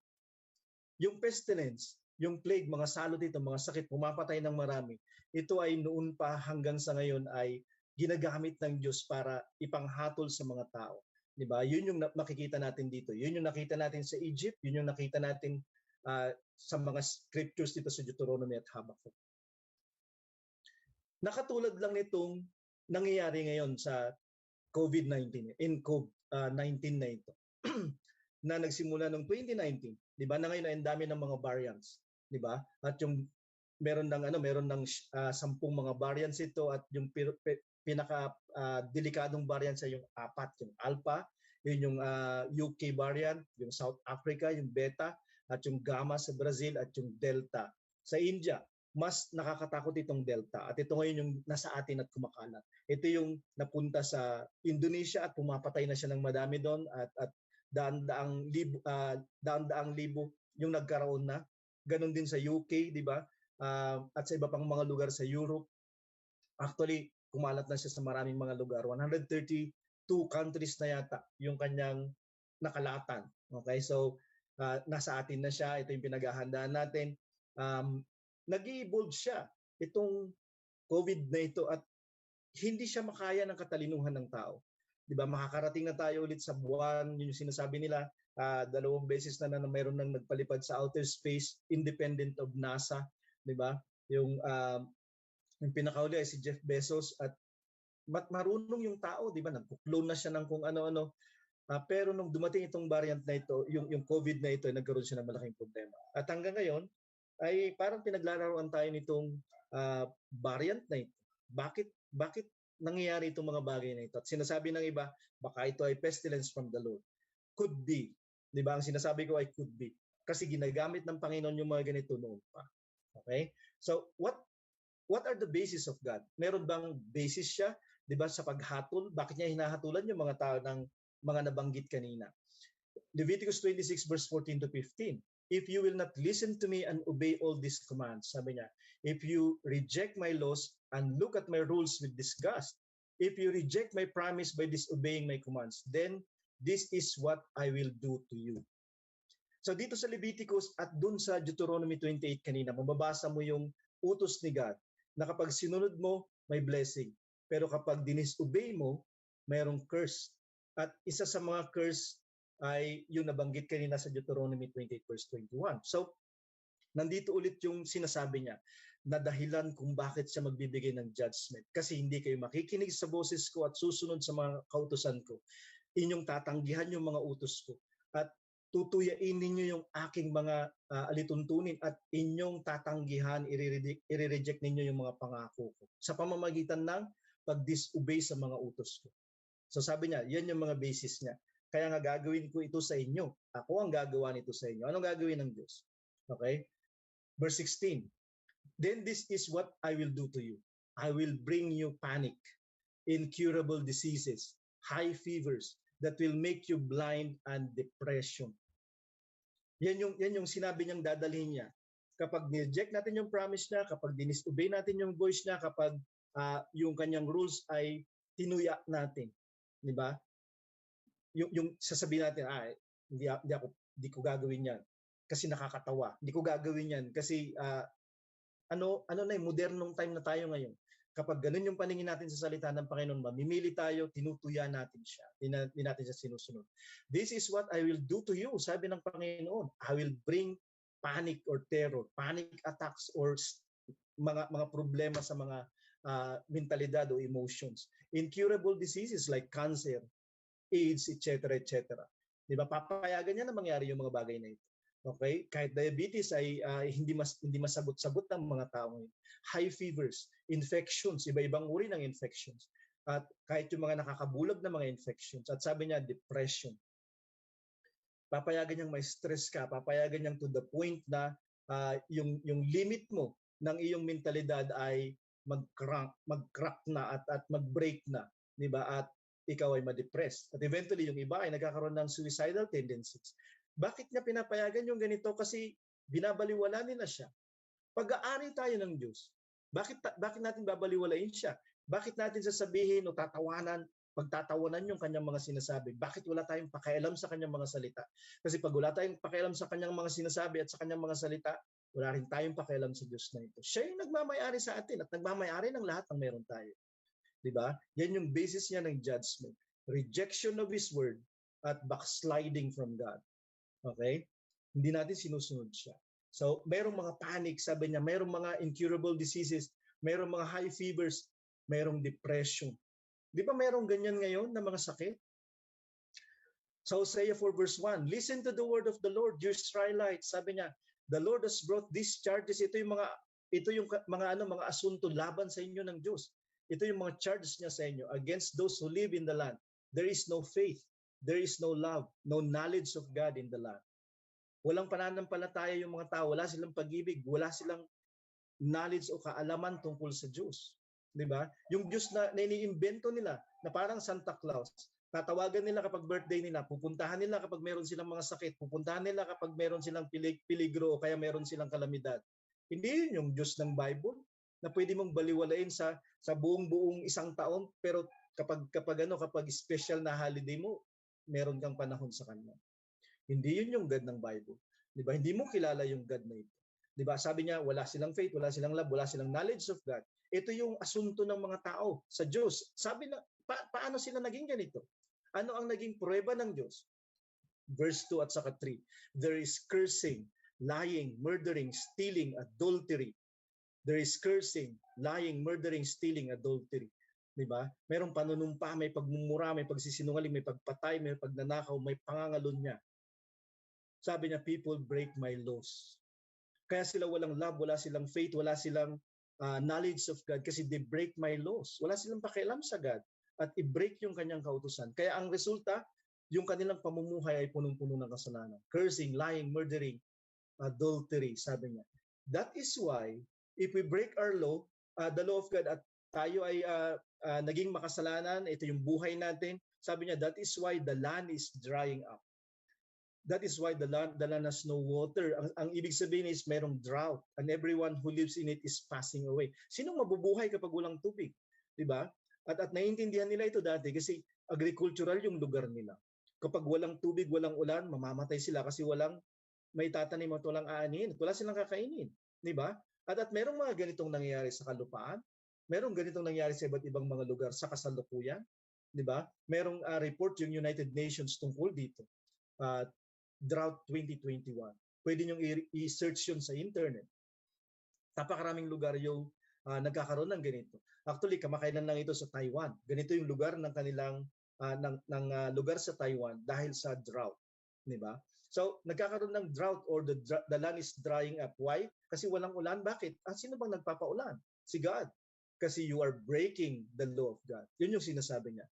yung pestilence, yung plague, mga salot dito, mga sakit, pumapatay ng marami, ito ay noon pa hanggang sa ngayon ay ginagamit ng Diyos para ipanghatol sa mga tao. 'Di ba? Yun yung makikita natin dito. Yun yung nakita natin sa Egypt, yun yung nakita natin sa mga scriptures dito sa Deuteronomy at Habakkuk. Nakatulad lang nitong nangyayari ngayon sa COVID-19, in COVID-19 na ito. Na nagsimula noong 2019, 'di ba? Na ngayon ay ang dami ng mga variants, 'di ba? At yung meron ng 10 mga variants ito at yung pinaka delikadong variant sa yung 4, yung Alpha, yun yung UK variant, yung South Africa, yung Beta, at yung Gamma sa Brazil at yung Delta sa India. Mas nakakatakot itong Delta at ito ngayon yung nasa atin at kumakalat. Ito yung napunta sa Indonesia at pumapatay na siya ng madami doon at daan-daang libo yung nagkaroon na. Ganon din sa UK, di ba? At sa iba pang mga lugar sa Europe. Actually, kumalat na siya sa maraming mga lugar. 132 countries na yata yung kanyang nakalatan. Okay? So, nasa atin na siya. Ito yung pinaghahandaan natin. Nag-i-evolve siya. Itong COVID na ito at hindi siya makaya ng katalinuhan ng tao. 'Di ba? Makakarating na tayo ulit sa buwan, yun yung sinasabi nila, 2 beses na mayroon nang nagpalipad sa outer space independent of NASA, 'di ba? Yung pinakauli ay si Jeff Bezos at marunong yung tao, 'di ba? Nagko-clone na siya ng kung ano-ano. Pero nung dumating itong variant na ito, yung COVID na ito, nagkaroon siya ng malaking problema. At hanggang ngayon ay parang pinaglalaroan tayo nitong variant na ito. Bakit nangyayari itong mga bagay na ito? At sinasabi ng iba, baka ito ay pestilence from the Lord. Could be. Di ba? Ang sinasabi ko ay could be. Kasi ginagamit ng Panginoon yung mga ganito noon pa. Okay? So, what are the basis of God? Meron bang basis siya? Di ba? Sa paghatol, bakit niya hinahatulan yung mga tao ng mga nabanggit kanina? Leviticus 26 verse 14 to 15. If you will not listen to me and obey all these commands, sabi niya, if you reject my laws and look at my rules with disgust, if you reject my promise by disobeying my commands, then this is what I will do to you. So dito sa Leviticus at dun sa Deuteronomy 28 kanina, mababasa mo yung utos ni God na kapag sinunod mo, may blessing. Pero kapag disobey mo, mayroong curse. At isa sa mga curse ay yung nabanggit kanina sa Deuteronomy 28 verse 21. So, nandito ulit yung sinasabi niya na dahilan kung bakit siya magbibigay ng judgment. Kasi hindi kayo makikinig sa boses ko at susunod sa mga kautusan ko. Inyong tatanggihan yung mga utos ko. At tutuyain ninyo yung aking mga alituntunin at inyong tatanggihan, i-reject ninyo yung mga pangako ko sa pamamagitan ng pag-disobey sa mga utos ko. So sabi niya, yan yung mga basis niya. Kaya nga gagawin ko ito sa inyo. Ako ang gagawa nito sa inyo. Anong gagawin ng Diyos? Okay? Verse 16. Then this is what I will do to you. I will bring you panic, incurable diseases, high fevers that will make you blind and depression. Yan yung sinabi niyang dadalhin niya. Kapag ni-reject natin yung promise niya, kapag disobey natin yung voice niya, kapag yung kanyang rules ay tinuya natin. Di ba? Yung sasabihin natin, hindi ko gagawin yan kasi nakakatawa. Hindi ko gagawin yan kasi modernong time na tayo ngayon. Kapag ganun yung paningin natin sa salita ng Panginoon, mamimili tayo, tinutuya natin siya. Hindi natin siya sinusunod. This is what I will do to you, sabi ng Panginoon. I will bring panic or terror, panic attacks or mga problema sa mga mentalidad o emotions. Incurable diseases like cancer, AIDS, etc., etc. Di ba? Papayagan niya na mangyari yung mga bagay na ito. Okay? Kahit diabetes ay hindi masagot-sagot ng mga tao ngayon. High fevers, infections, iba-ibang uri ng infections. At kahit yung mga nakakabulag na mga infections. At sabi niya, depression. Papayagan niyang may stress ka. Papayagan niyang to the point na yung limit mo ng iyong mentalidad ay mag-crack na at mag-break na. Di ba? At ikaw ay ma-depressed. At eventually, yung iba ay nagkakaroon ng suicidal tendencies. Bakit niya pinapayagan yung ganito? Kasi binabaliwala nila siya. Pag-aari tayo ng Diyos. Bakit natin babaliwalain siya? Bakit natin sasabihin o pagtatawanan yung kanyang mga sinasabi? Bakit wala tayong pakialam sa kanyang mga salita? Kasi pag wala tayong pakialam sa kanyang mga sinasabi at sa kanyang mga salita, wala rin tayong pakialam sa Diyos na ito. Siya yung nagmamayari sa atin at nagmamayari ng lahat ng meron tayo. Diba? Yan yung basis niya ng judgment. Rejection of His word at backsliding from God. Okay? Hindi natin sinusunod siya. So, mayroong mga panic, sabi niya, mayroong mga incurable diseases, mayroong mga high fevers, mayroong depression. Di ba mayroong ganyan ngayon na mga sakit? So, Hosea 4 verse 1, listen to the word of the Lord, you Israelites. Sabi niya, the Lord has brought these charges. Ito yung mga asunto laban sa inyo ng Diyos. Ito yung mga charges niya sa inyo against those who live in the land. There is no faith, there is no love, no knowledge of God in the land. Walang pananampalataya yung mga tao, wala silang pag-ibig, wala silang knowledge o kaalaman tungkol sa Diyos. 'Di ba? Yung Diyos na iniimbento nila na parang Santa Claus. Tatawagan nila kapag birthday nila, pupuntahan nila kapag meron silang mga sakit, pupuntahan nila kapag meron silang peligro o kaya meron silang kalamidad. Hindi yun yung Diyos ng Bible na pwede mong baliwalain sa buong isang taon, pero kapag special na holiday mo, meron kang panahon sa kanya. Hindi yun yung God ng Bible. 'Di ba? Hindi mo kilala yung God na ito. 'Di ba? Sabi niya, wala silang faith, wala silang love, wala silang knowledge of God. Ito yung asunto ng mga tao sa Diyos. Sabi na, paano sila naging ganito? Ano ang naging pruweba ng Diyos? Verse 2 at saka 3. There is cursing, lying, murdering, stealing, adultery. There is cursing, lying, murdering, stealing, adultery. 'Di ba? Merong panunumpa, may pagmumura, may pagsisinungaling, may pagpatay, may pagnanakaw, may pangangalunya. Sabi niya, people break my laws. Kaya sila walang love, wala silang faith, wala silang knowledge of God kasi they break my laws. Wala silang pakialam sa God at i-break yung kanyang kautusan. Kaya ang resulta, yung kanilang pamumuhay ay punong-puno ng kasalanan. Cursing, lying, murdering, adultery, sabi niya. That is why, if we break our law, the law of God, at tayo ay naging makasalanan, ito yung buhay natin, sabi niya, that is why the land is drying up. That is why the land has no water. Ang ibig sabihin is merong drought and everyone who lives in it is passing away. Sinong mabubuhay kapag walang tubig? 'Di ba? At naiintindihan nila ito dati kasi agricultural yung lugar nila. Kapag walang tubig, walang ulan, mamamatay sila kasi walang may tatanim at walang aanin. Wala silang kakainin. 'Di ba? At merong mga ganitong nangyayari sa kalupaan. Merong ganitong nangyayari sa iba't ibang mga lugar sa kasalukuyan. 'Di ba? Merong report yung United Nations tungkol dito. Drought 2021. Pwede nyo i-search yun sa internet. Napakaraming lugar yung nagkakaroon ng ganito. Actually, kamakailan lang ito sa Taiwan. Ganito yung lugar ng kanilang lugar sa Taiwan dahil sa drought, 'di ba? So, nagkakaroon ng drought or the land is drying up. Why? Kasi walang ulan. Bakit? Sino bang nagpapaulan? Si God. Kasi you are breaking the law of God. Yun yung sinasabi niya.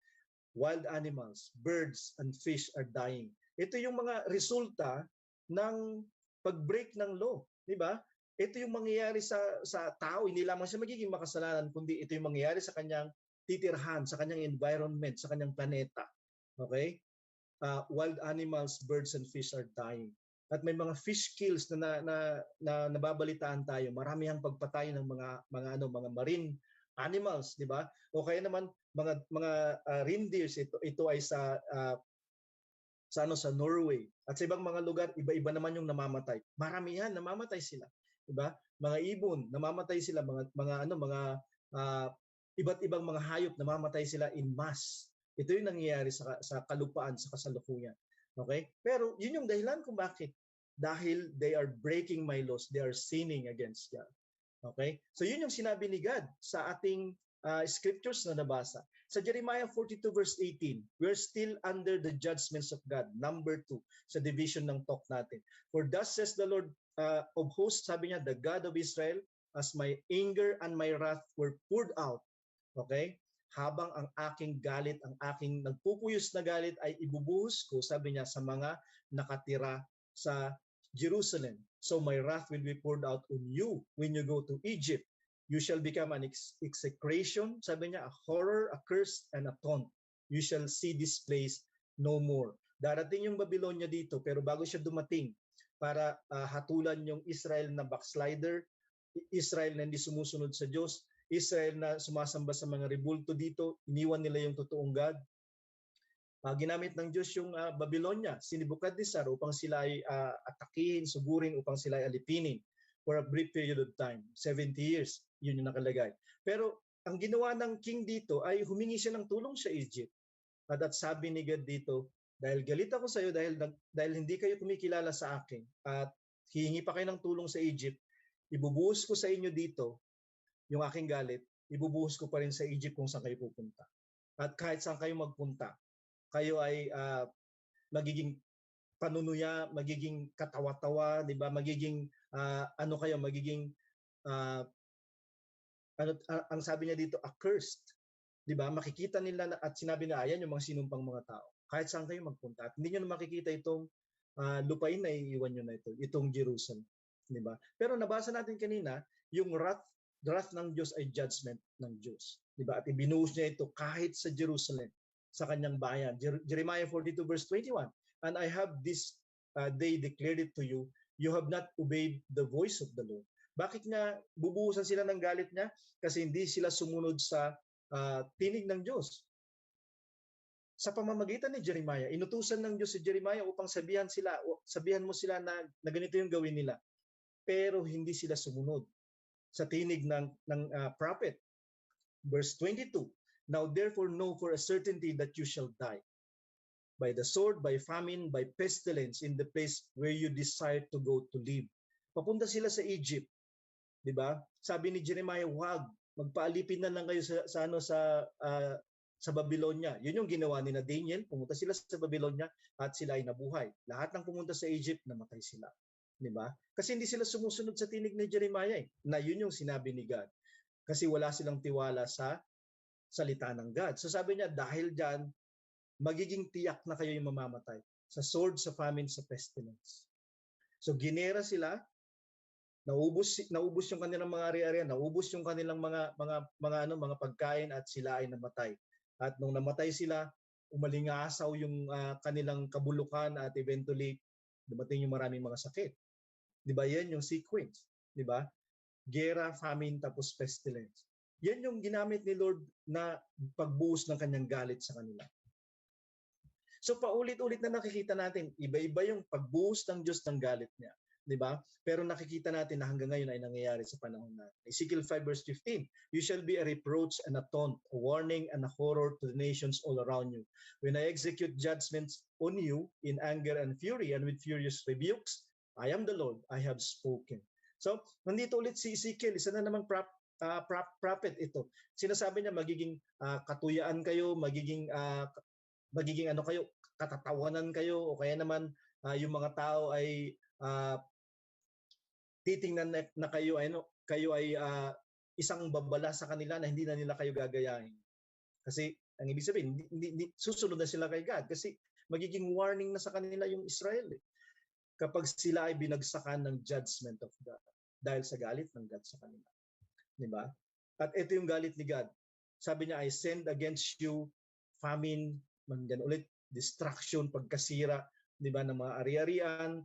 Wild animals, birds, and fish are dying. Ito yung mga resulta ng pag-break ng law, 'di ba? Ito yung mangyayari sa tao, hindi lamang siya magiging makasalanan, kundi ito yung mangyayari sa kanyang titirhan, sa kanyang environment, sa kanyang planeta. Okay? Wild animals, birds, and fish are dying. At may mga fish kills na nababalitaan tayo. Marami ang pagpatay ng mga marine animals, 'di ba? O kaya naman mga reindeers, ito ay sa Norway. At sa ibang mga lugar, iba-iba naman yung namamatay. Maramihan, namamatay sila. Diba? Mga ibon, namamatay sila. Iba't ibang mga hayop, namamatay sila in mass. Ito yung nangyayari sa kalupaan, sa kasalukuyan. Okay? Pero yun yung dahilan kung bakit. Dahil they are breaking my laws. They are sinning against God. Okay? So yun yung sinabi ni God sa ating scriptures na nabasa. Sa Jeremiah 42 verse 18, we're still under the judgments of God. Number 2, sa division ng talk natin. For thus says the Lord of hosts, sabi niya, the God of Israel, as my anger and my wrath were poured out. Okay? Habang ang aking galit, ang aking nagpupuyos na galit ay ibubuhos ko, sabi niya, sa mga nakatira sa Jerusalem. So my wrath will be poured out on you when you go to Egypt. You shall become an execration, sabi niya, a horror, a curse, and a taunt. You shall see this place no more. Darating yung Babylonia dito, pero bago siya dumating para hatulan yung Israel na backslider, Israel na hindi sumusunod sa Diyos, Israel na sumasamba sa mga rebulto dito, iniwan nila yung totoong God. Ginamit ng Diyos yung Babylonia, si Nebuchadnezzar upang sila ay atakihin, sugurin, upang sila ay alipinin for a brief period of time, 70 years, yun yung nakalagay. Pero ang ginawa ng king dito ay humingi siya ng tulong sa Egypt. At sabi ni God dito, dahil galit ako sa iyo dahil hindi kayo kumikilala sa akin at hihingi pa kayo ng tulong sa Egypt, ibubuhos ko sa inyo dito yung aking galit, ibubuhos ko pa rin sa Egypt kung saan kayo pupunta. At kahit saan kayo magpunta, kayo ay magiging panunuya, magiging katawa-tawa, 'di ba? Magiging magiging ang sabi niya dito, accursed. 'Di ba? Makikita nila at sinabi na ayan yung mga sinumpang mga tao. Kahit saan kayo magpunta, at hindi niyo na makikita itong lupain na iiwan niyo na ito, itong Jerusalem, 'di ba? Pero nabasa natin kanina, yung wrath ng Diyos ay judgment ng Diyos, 'di ba? At ibinuhos niya ito kahit sa Jerusalem, sa kanyang bayan. Jeremiah 42 verse 21, and I have this day declared it to you, you have not obeyed the voice of the Lord. Bakit nga bubuhusan sila ng galit niya? Kasi hindi sila sumunod sa tinig ng Diyos. Sa pamamagitan ni Jeremiah, inutusan ng Diyos si Jeremiah upang sabihan mo sila na ganito yung gawin nila. Pero hindi sila sumunod sa tinig ng prophet. Verse 22, now therefore know for a certainty that you shall die by the sword, by famine, by pestilence in the place where you desire to go to live. Papunta sila sa Egypt, 'di ba? Sabi ni Jeremiah, wag, magpaalipin na lang kayo sa Babylonia. Yun yung ginawa ni Daniel, pumunta sila sa Babylonia at sila ay nabuhay. Lahat ng pumunta sa Egypt, namatay sila. 'Di ba? Kasi hindi sila sumusunod sa tinig ni Jeremiah na yun yung sinabi ni God. Kasi wala silang tiwala sa salita ng God. So sabi niya, dahil diyan, magiging tiyak na kayo yung mamamatay. Sa sword, sa famine, sa pestilence. So ginera sila, naubos yung kanilang mga ari-arian, naubos yung kanilang mga pagkain at sila ay namatay. At nung namatay sila, umalingasaw yung kanilang kabulukan at eventually dumating yung maraming mga sakit. 'Di ba? Yan yung sequence, 'di ba? Gera, famine, tapos pestilence. Yan yung ginamit ni Lord na pagbuhos ng kanyang galit sa kanila. So paulit-ulit na nakikita natin, iba-iba yung pagbuhos ng Diyos ng galit niya. 'Di ba? Pero nakikita natin na hanggang ngayon ay nangyayari sa panahon natin. Ezekiel 5 verse 15, you shall be a reproach and a taunt, a warning and a horror to the nations all around you. When I execute judgments on you in anger and fury and with furious rebukes, I am the Lord, I have spoken. So, nandito ulit si Ezekiel, isa na namang prophet ito. Sinasabi niya magiging katuyaan kayo, magiging kayo, katatawanan kayo, o kaya naman yung mga tao ay titingnan na kayo ay isang babala sa kanila na hindi na nila kayo gagayahin. Kasi ang ibig sabihin, hindi susunod na sila kay God kasi magiging warning na sa kanila yung Israel kapag sila ay binagsakan ng judgment of God dahil sa galit ng God sa kanila. Di ba? At ito yung galit ni God. Sabi niya, I send against you famine, ulit, destruction, pagkasira, di ba, ng mga ari-arian,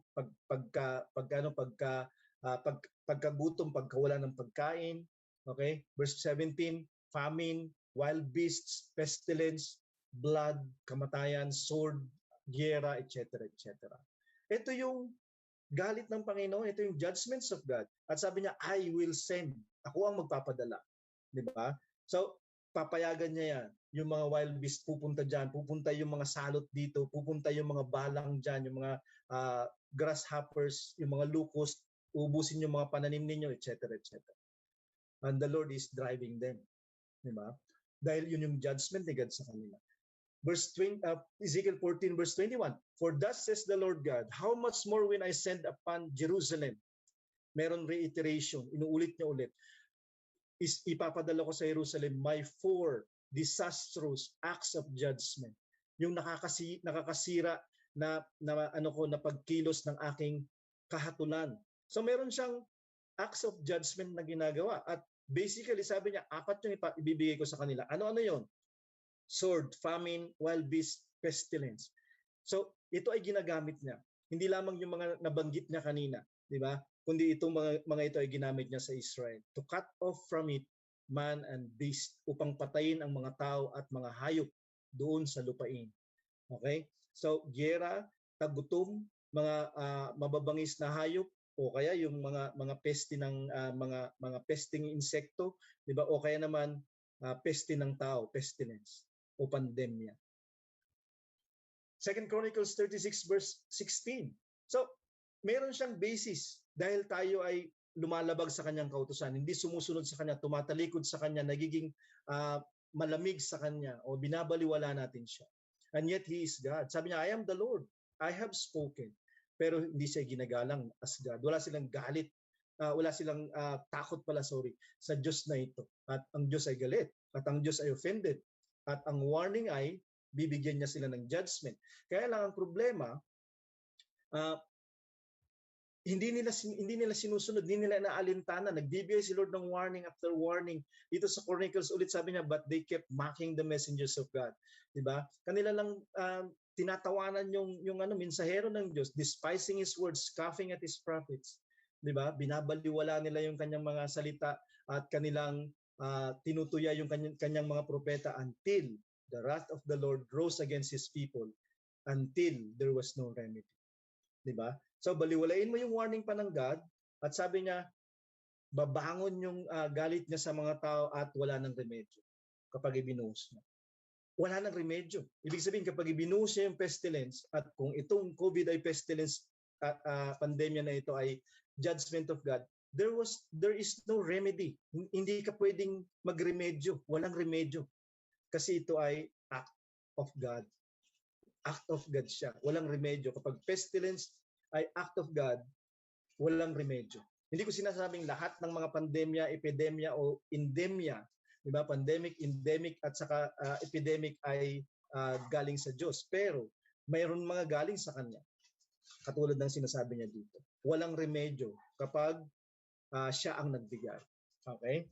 pagkagutom, pagkawala ng pagkain. Okay? Verse 17, famine, wild beasts, pestilence, blood, kamatayan, sword, gera, etc., etc. Ito yung galit ng Panginoon, ito yung judgments of God. At sabi niya, I will send. Ako ang magpapadala. Di ba? So, papayagan niya yan. Yung mga wild beast pupunta dyan, pupunta yung mga salot dito, pupunta yung mga balang dyan, yung mga grasshoppers, yung mga locust, ubusin yung mga pananim ninyo, etc., etc. And the Lord is driving them. Di ba? Dahil yun yung judgment ni God sa kanila. Ezekiel 14 verse 21, for thus says the Lord God, how much more when I send upon Jerusalem? Meron reiteration, inuulit niya ulit. Ipapadala ko sa Jerusalem my 4 disastrous acts of judgment. Yung nakakasira na pagkilos ng aking kahatulan. So meron siyang acts of judgment na ginagawa. At basically sabi niya, 4 yung ibibigay ko sa kanila. Ano-ano yon? Sword, famine, wild beast, pestilence. So ito ay ginagamit niya. Hindi lamang yung mga nabanggit niya kanina, di ba? kundi itong mga ito ay ginamit niya sa Israel to cut off from it man and beast upang patayin ang mga tao at mga hayop doon sa lupain. Okay? So, giyera, tagutom, mga mababangis na hayop o kaya yung mga peste ng mga pesting insekto, 'di ba? O kaya naman peste ng tao, pestilence o pandemya. 2 Chronicles 36 verse 16. So, meron siyang basis dahil tayo ay lumalabag sa kanyang kautusan, hindi sumusunod sa kanya, tumatalikod sa kanya, nagiging malamig sa kanya o binabaliwala natin siya. And yet He is God. Sabi niya, I am the Lord. I have spoken. Pero hindi siya ginagalang as God. Wala silang galit. Wala silang takot pala, sa Diyos na ito. At ang Diyos ay galit. At ang Diyos ay offended. At ang warning ay bibigyan niya sila ng judgment. Kaya lang ang problema, hindi nila sinusunod, hindi nila inaalintana. Nagbibigay si Lord ng warning after warning. Dito sa Chronicles ulit sabi niya, but they kept mocking the messengers of God. Diba? Kanila lang tinatawanan yung mensahero ng Diyos, despising His words, scoffing at His prophets. Diba? Binabaliwala nila yung kanyang mga salita at kanilang tinutuya yung kanyang mga propeta until the wrath of the Lord rose against His people, until there was no remedy. Diba? So baliwalain mo yung warning pa ng God at sabi niya, babangon yung galit niya sa mga tao at wala ng remedyo kapag ibinuhos niya. Wala ng remedyo. Ibig sabihin kapag ibinuhos niya yung pestilence at kung itong COVID ay pestilence pandemya na ito ay judgment of God, there is no remedy. Hindi ka pwedeng magremedyo. Walang remedyo. Kasi ito ay act of God. Act of God siya. Walang remedyo. Kapag pestilence ay act of God, walang remedyo. Hindi ko sinasabing lahat ng mga pandemya, epidemya o endemya, di ba? Pandemic, endemic at saka epidemic ay galing sa Diyos. Pero mayroon mga galing sa Kanya. Katulad ng sinasabi niya dito. Walang remedyo kapag siya ang nagbigay. Okay?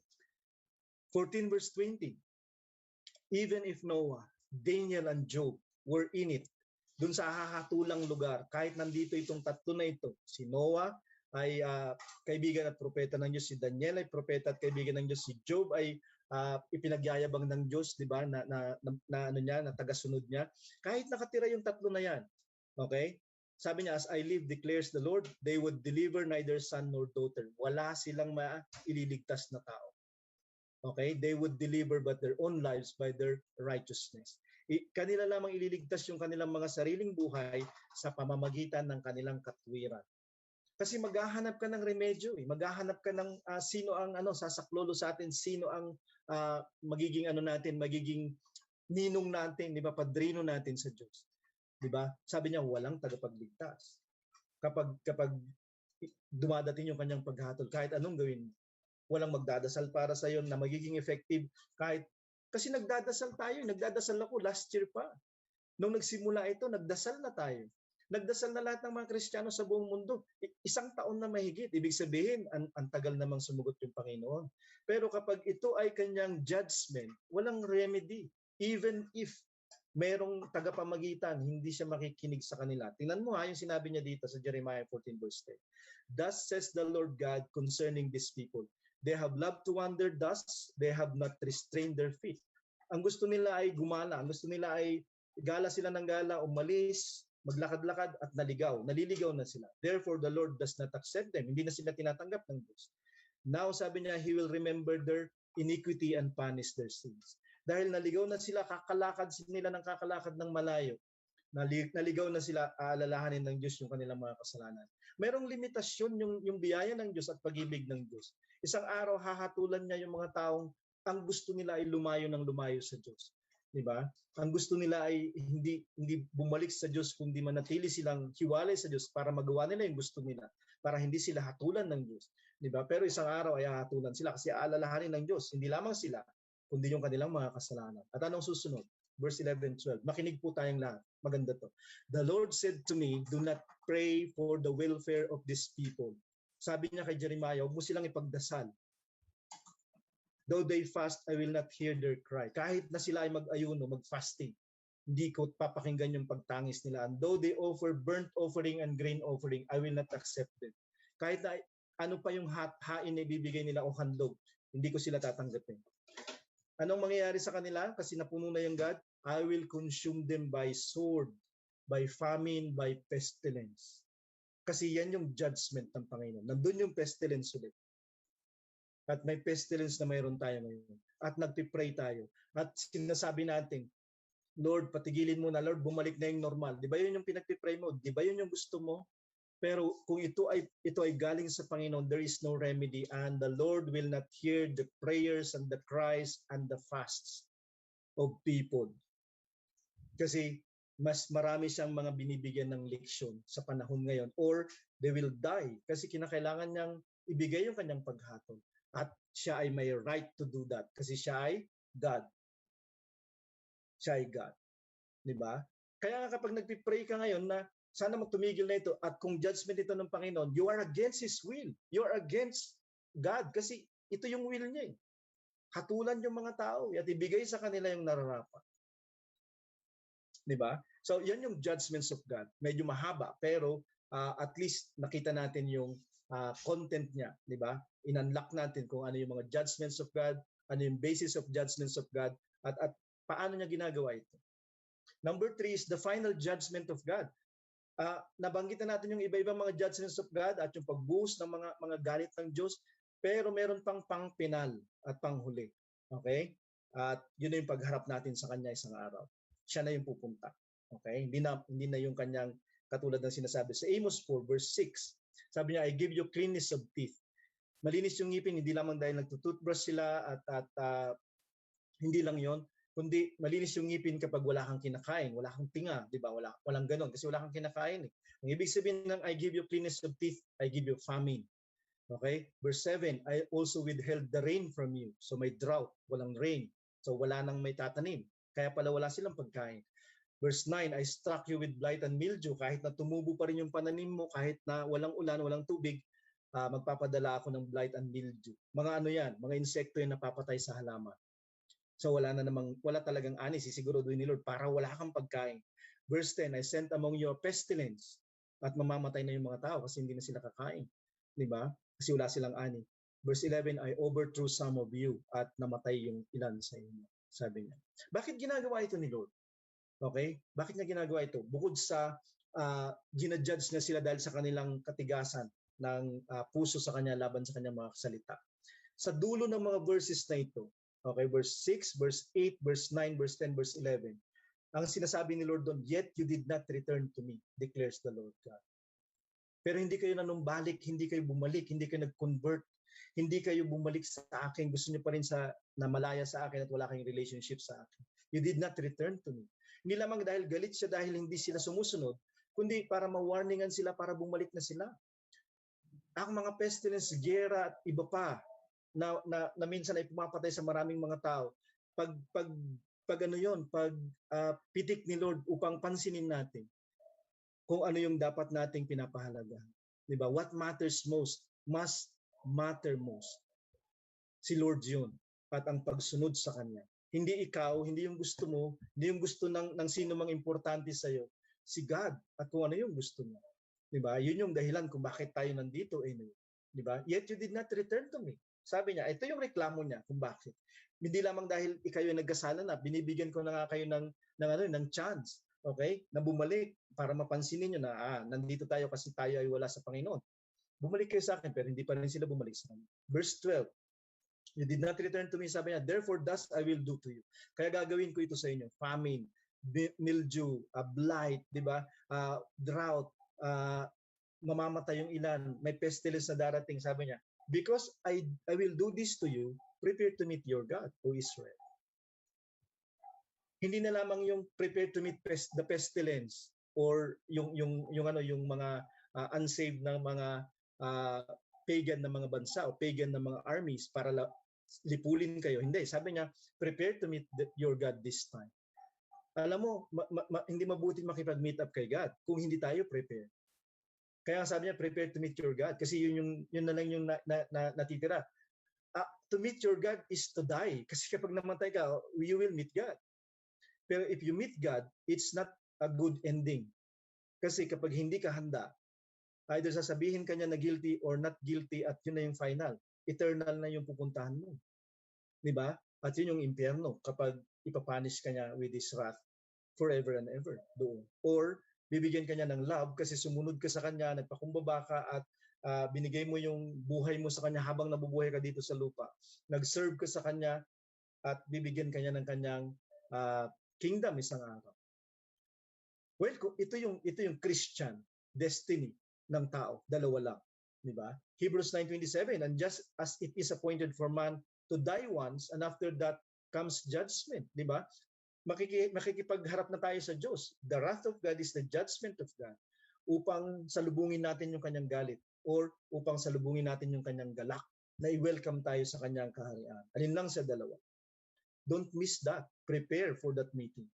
14 verse 20. Even if Noah, Daniel, and Job were in it, dun sa hahatulang lugar, kahit nandito itong tatlo na ito, si Noah ay kaibigan at propeta ng Diyos, si Daniel ay propeta at kaibigan ng Diyos, si Job ay ipinagyayabang ng Diyos, di ba, na tagasunod niya. Kahit nakatira yung tatlo na yan, okay? Sabi niya, as I live, declares the Lord, they would deliver neither son nor daughter. Wala silang maililigtas na tao. Okay? They would deliver but their own lives by their righteousness. Kanila lamang ililigtas yung kanilang mga sariling buhay sa pamamagitan ng kanilang katwiran. Kasi maghahanap ka ng remedyo, maghahanap ka ng sino ang sasaklolo sa atin, sino ang magiging magiging ninong natin, di ba, padrino natin sa Diyos. Di ba? Sabi niya, walang tagapagligtas. Kapag dumadating yung kanyang paghatol, kahit anong gawin mo, walang magdadasal para sa iyo na magiging effective kasi nagdadasal tayo. Nagdadasal ako last year pa. Nung nagsimula ito, nagdasal na tayo. Nagdasal na lahat ng mga Kristiyano sa buong mundo. 1 taon na mahigit. Ibig sabihin, ang tagal namang sumugot yung Panginoon. Pero kapag ito ay kanyang judgment, walang remedy. Even if merong tagapamagitan, hindi siya makikinig sa kanila. Tingnan mo yung sinabi niya dito sa Jeremiah 14 verse 10. Thus says the Lord God concerning these people. They have loved to wander thus, they have not restrained their feet. Ang gusto nila ay gumala, ang gusto nila ay gala sila ng gala, umalis, maglakad-lakad at naligaw. Naliligaw na sila. Therefore, the Lord does not accept them. Hindi na sila tinatanggap ng Diyos. Now, sabi niya, He will remember their iniquity and punish their sins. Dahil naligaw na sila, kakalakad nila ng kakalakad ng malayo. Naligaw na sila, aalalahanin ng Diyos yung kanilang mga kasalanan. Merong limitasyon yung biyaya ng Diyos at pag-ibig ng Diyos. Isang araw, hahatulan niya yung mga taong ang gusto nila ay lumayo ng lumayo sa Diyos. Diba? Ang gusto nila ay hindi bumalik sa Diyos, kundi manatili silang hiwalay sa Diyos para magawa nila yung gusto nila, para hindi sila hatulan ng Diyos. Diba? Pero isang araw ay hahatulan sila kasi aalalahanin ng Diyos, hindi lamang sila, kundi yung kanilang mga kasalanan. At anong susunod? Verse 11-12. Makinig po tayong lahat. Maganda to. The Lord said to me, do not pray for the welfare of these people. Sabi niya kay Jeremiah, huwag mo silang ipagdasal. Though they fast, I will not hear their cry. Kahit na sila ay mag-ayuno, mag-fasting, hindi ko papakinggan yung pagtangis nila. And though they offer burnt offering and grain offering, I will not accept them. Kahit na ano pa yung hain na ibibigay nila o handog, hindi ko sila tatanggapin. Anong mangyayari sa kanila? Kasi napuno na yung God, I will consume them by sword, by famine, by pestilence. Kasi yan yung judgment ng Panginoon. Nandun yung pestilence ulit. At may pestilence na mayroon tayo ngayon. At nagpipray tayo. At sinasabi natin, Lord, patigilin mo na, Lord, bumalik na yung normal. Di ba yun yung pinagpipray mo? Di ba yun yung gusto mo? Pero kung ito ay galing sa Panginoon, there is no remedy, and the Lord will not hear the prayers and the cries and the fasts of people. Kasi mas marami siyang mga binibigyan ng leksyon sa panahon ngayon, or they will die kasi kinakailangan niyang ibigay yung kanyang paghatol. At siya ay may right to do that kasi siya ay God. Siya ay God. Di ba? Kaya nga kapag nagpipray ka ngayon na sana magtumigil na ito, at kung judgment ito ng Panginoon, you are against His will. You are against God kasi ito yung will niya eh. Hatulan yung mga tao at ibigay sa kanila yung nararapat. Di ba? So yan yung judgments of God. Medyo mahaba pero at least nakita natin yung content niya. Di ba? In-unlock natin kung ano yung mga judgments of God, ano yung basis of judgments of God, at paano niya ginagawa ito. Number 3 is the final judgment of God. Nabanggit na natin yung iba-ibang mga judgments of God at yung pagbuhos ng mga galit ng Diyos, pero meron pang pang-penal at panghuli. Okay? At yun na yung pagharap natin sa Kanya isang araw. Siya na yung pupunta. Okay? Hindi na yung kanyang katulad ng sinasabi sa Amos 4 verse 6. Sabi niya, I give you cleanness of teeth. Malinis yung ngipin, hindi lamang dahil nagtutoothbrush sila at hindi lang yon, kundi malinis yung ngipin kapag wala kang kinakain, wala kang tinga, di ba? Walang ganon kasi wala kang kinakain. Ang ibig sabihin ng I give you cleanness of teeth, I give you famine. Okay? Verse 7, I also withheld the rain from you. So may drought, walang rain. So wala nang may tatanim. Kaya pala wala silang pagkain. Verse 9, I struck you with blight and mildew. Kahit na tumubo pa rin yung pananim mo, kahit na walang ulan, walang tubig, magpapadala ako ng blight and mildew. Mga ano yan, mga insekto yung napapatay sa halaman. So wala talagang ani, sisiguraduhin ni Lord para wala kang pagkain. Verse 10, I sent among you a pestilence, at mamamatay na yung mga tao kasi hindi na sila kakain. Di ba? Kasi wala silang ani. Verse 11, I overthrew some of you, at namatay yung ilan sa inyo. Sabi niya. Bakit ginagawa ito ni Lord? Okay? Bakit niya ginagawa ito? Bukod sa ginajudge na sila dahil sa kanilang katigasan ng puso sa kanya laban sa kanyang mga salita. Sa dulo ng mga verses na ito, okay, verse 6, verse 8, verse 9, verse 10, verse 11, ang sinasabi ni Lord doon, yet you did not return to me, declares the Lord God. Pero hindi kayo nanumbalik, hindi kayo bumalik, hindi kayo nag-convert, hindi kayo bumalik sa akin, gusto niyo pa rin na malaya sa akin at wala kayong relationship sa akin. You did not return to me. Hindi lamang dahil galit siya dahil hindi sila sumusunod, kundi para ma-warningan sila para bumalik na sila. Ang mga pestilence, gera at iba pa na minsan ay pumapatay sa maraming mga tao. Pag pitik ni Lord upang pansinin natin kung ano yung dapat nating pinapahalagahan. 'Di ba? What matters most must matter most. Si Lord 'yun at ang pagsunod sa kanya. Hindi ikaw, hindi yung gusto mo, hindi yung gusto ng sino mang importante sa iyo. Si God at kung ano yung gusto niya. 'Di ba? 'Yun yung dahilan kung bakit tayo nandito, 'di ba? Yet you did not return to me. Sabi niya, ito yung reklamo niya kung bakit. Hindi lamang dahil ikayo ay nagkasala na, binibigyan ko na nga kayo ng chance, okay? Na bumalik para mapansinin niyo na nandito tayo kasi tayo ay wala sa Panginoon. Bumalik kayo sa akin, pero hindi pa rin sila bumalik sa akin. Verse 12, you did not return to me, sabi niya, therefore thus I will do to you. Kaya gagawin ko ito sa inyo, famine, mildew, blight, di ba? Drought, mamamatay yung ilan, may pestilence na darating, sabi niya, because I will do this to you, prepare to meet your God, O Israel. Hindi na lamang yung prepare to meet the pestilence or yung mga unsaved na mga pagan na mga bansa o pagan na mga armies para lipulin kayo. Hindi, sabi niya, prepare to meet your God this time. Alam mo, hindi mabuti makipag-meet up kay God kung hindi tayo prepare. Kaya sabi niya, prepare to meet your God. Kasi yun na lang yung natitira. To meet your God is to die. Kasi kapag namatay ka, you will meet God. Pero if you meet God, it's not a good ending. Kasi kapag hindi ka handa, Either sasabihin kanya na guilty or not guilty at yun na yung final. Eternal na yung pupuntahan mo. Di ba? At yun yung impyerno kapag ipapunish kanya with his wrath forever and ever doon. Or bibigyan kanya ng love kasi sumunod ka sa kanya, nagpakumbaba ka at binigay mo yung buhay mo sa kanya habang nabubuhay ka dito sa lupa. Nag-serve ka sa kanya at bibigyan kanya ng kanyang kingdom isang araw. Well, ito yung Christian destiny ng tao, dalawa lang, di ba? Hebrews 9:27, and just as it is appointed for man to die once and after that comes judgment, di ba? Makikipagharap na tayo sa Diyos. The wrath of God is the judgment of God upang salubungin natin yung kanyang galit or upang salubungin natin yung kanyang galak na i-welcome tayo sa kanyang kaharian. Alin lang sa dalawa. Don't miss that. Prepare for that meeting.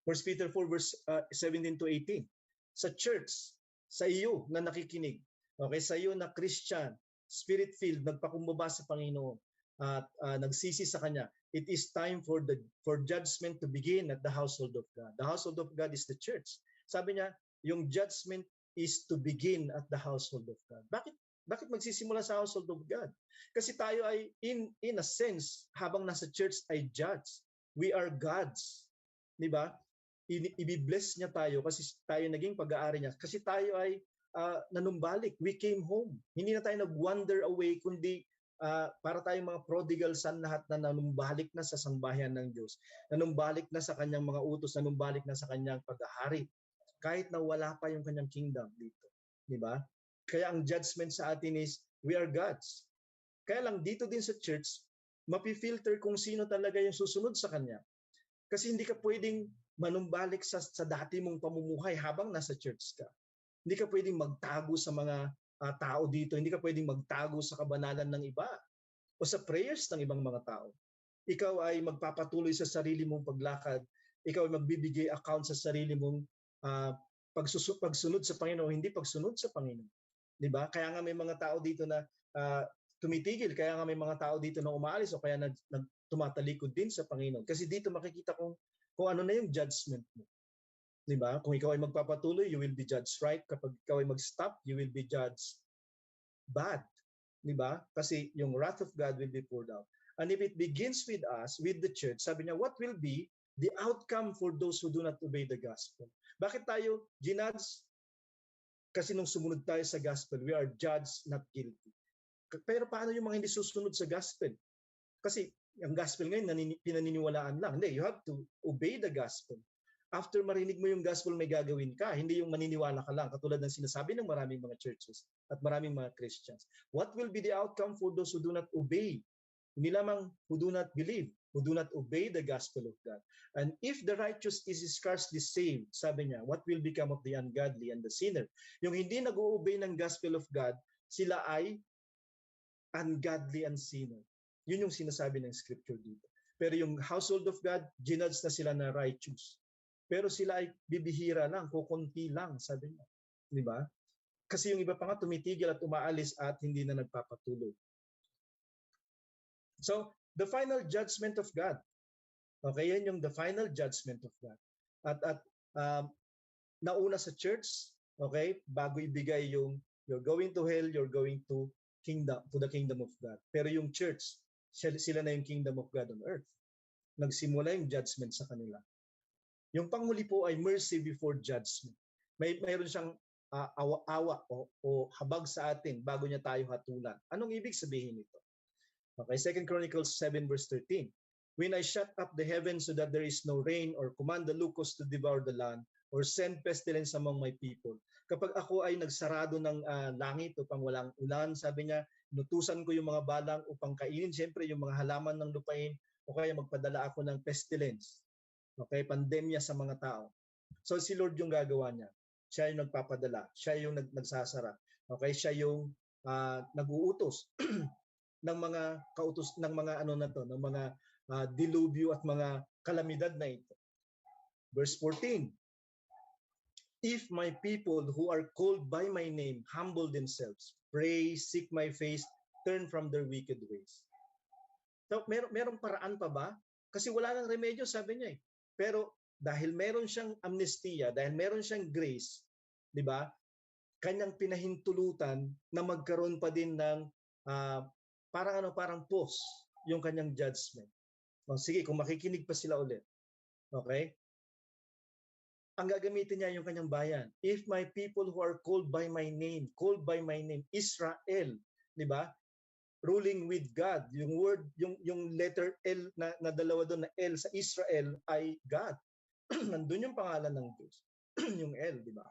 1 Peter 4 verse 17 to 18. Sa church, sa iyo na nakikinig, okay, sa iyo na Christian, spirit-filled, nagpakumbaba sa Panginoon at nagsisi sa Kanya, it is time for judgment to begin at the household of God. The household of God is the church. Sabi niya, yung judgment is to begin at the household of God. Bakit magsisimula sa household of God? Kasi tayo ay in a sense habang nasa church ay judge. We are gods. 'Di ba? I-bless niya tayo kasi tayo naging pag-aari niya. Kasi tayo ay nanumbalik. We came home. Hindi na tayo nag-wander away kundi para tayong mga prodigal son lahat na nanumbalik na sa sambahayan ng Diyos. Nanumbalik na sa kanyang mga utos, nanumbalik na sa kanyang pag-ahari. Kahit na wala pa yung kanyang kingdom dito. 'Di ba? Kaya ang judgment sa atin is, we are gods. Kaya lang dito din sa church, mapifilter kung sino talaga yung susunod sa kanya. Kasi hindi ka pwedeng manumbalik sa dati mong pamumuhay habang nasa church ka. Hindi ka pwedeng magtago sa mga tao dito. Hindi ka pwedeng magtago sa kabanalan ng iba o sa prayers ng ibang mga tao. Ikaw ay magpapatuloy sa sarili mong paglakad. Ikaw ay magbibigay account sa sarili mong pagsunod sa Panginoon, hindi pagsunod sa Panginoon. 'Di ba? Kaya nga may mga tao dito na tumitigil, kaya nga may mga tao dito na umaalis o kaya tumatalikod din sa Panginoon. Kasi dito makikita kung ano na yung judgment mo. 'Di ba? Kung ikaw ay magpapatuloy, you will be judged right. Kapag ikaw ay mag-stop, you will be judged bad. 'Di ba? Kasi yung wrath of God will be poured out. And if it begins with us, with the church, sabi niya, what will be the outcome for those who do not obey the gospel? Bakit tayo ginudge? Kasi nung sumunod tayo sa gospel, we are judged, not guilty. Pero paano yung mga hindi susunod sa gospel? Kasi ang gospel ngayon, pinaniniwalaan lang. Hindi, you have to obey the gospel. After marinig mo yung gospel, may gagawin ka. Hindi yung maniniwala ka lang, katulad ng sinasabi ng maraming mga churches at maraming mga Christians. What will be the outcome for those who do not obey? Hindi lamang who do not believe, who do not obey the gospel of God. And if the righteous is scarcely saved, sabi niya, what will become of the ungodly and the sinner? Yung hindi nag-o-obey ng gospel of God, sila ay ungodly and sinner. Yun yung sinasabi ng scripture dito. Pero yung household of God, ginudge na sila na righteous. Pero sila ay bibihira lang, kukunti lang, sabi niya. Di ba? Kasi yung iba pa nga tumitigil at umaalis at hindi na nagpapatuloy. So, the final judgment of God. Okay, yan yung the final judgment of God. At nauna sa church, okay, bago ibigay yung you're going to hell, you're going to the kingdom of God. Pero yung church, sila na yung kingdom of God on earth. Nagsimula yung judgment sa kanila. Yung panghuli po ay mercy before judgment. Mayroon siyang awa o habag sa atin bago niya tayo hatulan. Anong ibig sabihin nito? Okay, 2 Chronicles 7 verse 13. When I shut up the heavens so that there is no rain or command the locusts to devour the land or send pestilence among my people. Kapag ako ay nagsarado ng langit upang walang ulan, sabi niya, nutusan ko yung mga balang upang kainin siyempre yung mga halaman ng lupain o kaya magpadala ako ng pestilence. Okay, pandemya sa mga tao. So si Lord yung gagawa niya. Siya yung nagpapadala, siya yung nagsasara. Okay, siya yung nag-uutos ng mga kautos ng mga ng mga dilubyo at mga kalamidad na ito. Verse 14. If my people who are called by my name humble themselves, pray, seek my face, turn from their wicked ways. So, merong paraan pa ba? Kasi wala nang remedyo, sabi niya eh. Pero dahil meron siyang amnestia, dahil meron siyang grace, di ba? kanyang pinahintulutan na magkaroon pa din ng parang pause yung kanyang judgment. Sige, kung makikinig pa sila ulit. Okay? Ang gagamitin niya yung kanyang bayan. If my people who are called by my name, Israel, di ba? Ruling with God. Yung word, yung letter L na dalawa doon na L sa Israel ay God. Nandun yung pangalan ng Diyos. Yung L, di ba?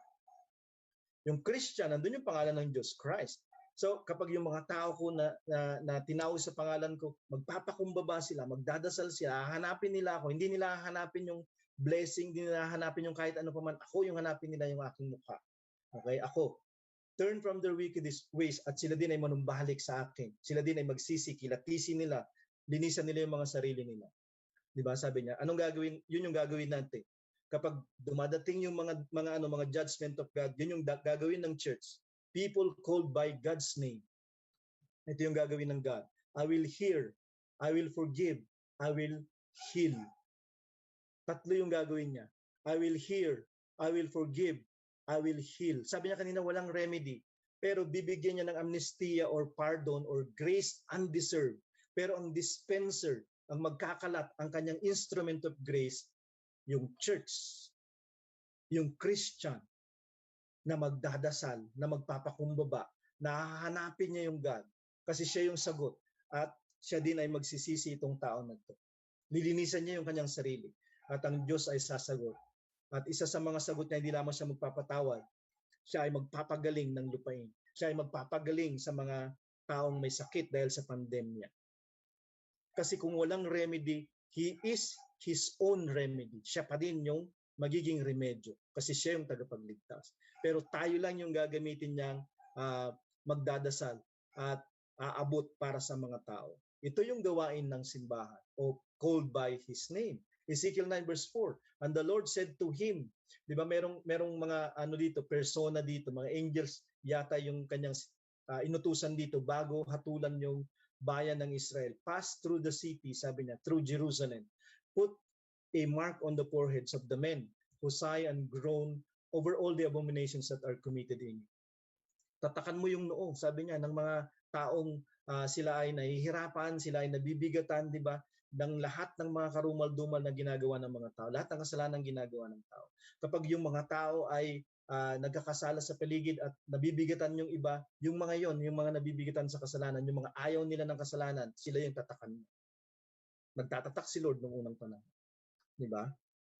Yung Christian, nandun yung pangalan ng Diyos, Christ. So kapag yung mga tao ko na tinawag sa pangalan ko, magpapakumbaba sila, magdadasal sila, hahanapin nila ako, hindi nila hahanapin yung blessing, hindi nila hahanapin yung kahit ano pa man, ako yung hanapin nila yung aking mukha. Okay, ako. Turn from their wicked ways at sila din ay manumbalik sa akin. Sila din ay magsisi, kilatisin nila, linisan nila yung mga sarili nila. Di ba? Sabi niya, anong gagawin? Yun yung gagawin natin. Kapag dumadating yung mga judgment of God, yun yung gagawin ng church. People called by God's name. Ito yung gagawin ng God. I will hear, I will forgive, I will heal. Tatlo yung gagawin niya. I will hear, I will forgive, I will heal. Sabi niya kanina walang remedy, pero bibigyan niya ng amnestia or pardon or grace undeserved. Pero ang dispenser, ang magkakalat, ang kanyang instrument of grace, yung church, yung Christian na magdadasal, na magpapakumbaba, na hahanapin niya yung God kasi siya yung sagot at siya din ay magsisisi itong tao na ito. Lilinisan niya yung kanyang sarili at ang Diyos ay sasagot. At isa sa mga sagot niya, hindi lamang siya magpapatawad, siya ay magpapagaling ng lupain. Siya ay magpapagaling sa mga taong may sakit dahil sa pandemya. Kasi kung walang remedy, He is His own remedy. Siya pa din yung magiging remedyo kasi siya yung tagapagligtas. Pero tayo lang yung gagamitin niyang magdadasal at aabot para sa mga tao. Ito yung gawain ng simbahan o called by His name. Ezekiel 9 verse 4, and the Lord said to him, di ba merong mga dito, persona dito, mga angels yata yung kanyang inutusan dito bago hatulan yung bayan ng Israel. Pass through the city, sabi niya, through Jerusalem. Put a mark on the foreheads of the men who sigh and groan over all the abominations that are committed in you. Tatakan mo yung noo, sabi niya, ng mga taong sila ay nahihirapan, sila ay nabibigatan, di ba? Ng lahat ng mga karumal-dumal na ginagawa ng mga tao, lahat ng kasalanan ginagawa ng tao. Kapag yung mga tao ay nagkakasala sa paligid at nabibigatan yung iba, yung mga yon, yung mga nabibigatan sa kasalanan, yung mga ayaw nila ng kasalanan, sila yung tatakan mo. Nagtatatak si Lord noong unang panahon. Di ba?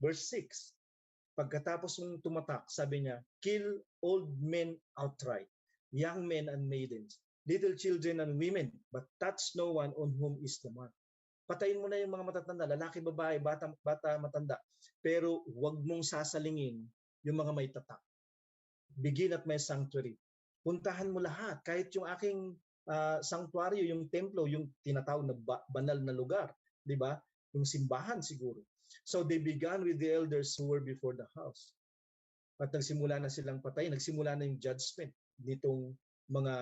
Verse 6, pagkatapos ng tumatak, sabi niya, kill old men outright, young men and maidens, little children and women, but touch no one on whom is the mark. Patayin mo na yung mga matatanda, lalaki, babae, bata, matanda, pero huwag mong sasalingin yung mga may tatak. Begin at my sanctuary. Puntahan mo lahat, kahit yung aking sanctuaryo, yung templo, yung tinatawag na banal na lugar, di ba? Yung simbahan siguro. So they began with the elders who were before the house. At nagsimula na silang patayin, nagsimula na yung judgment nitong mga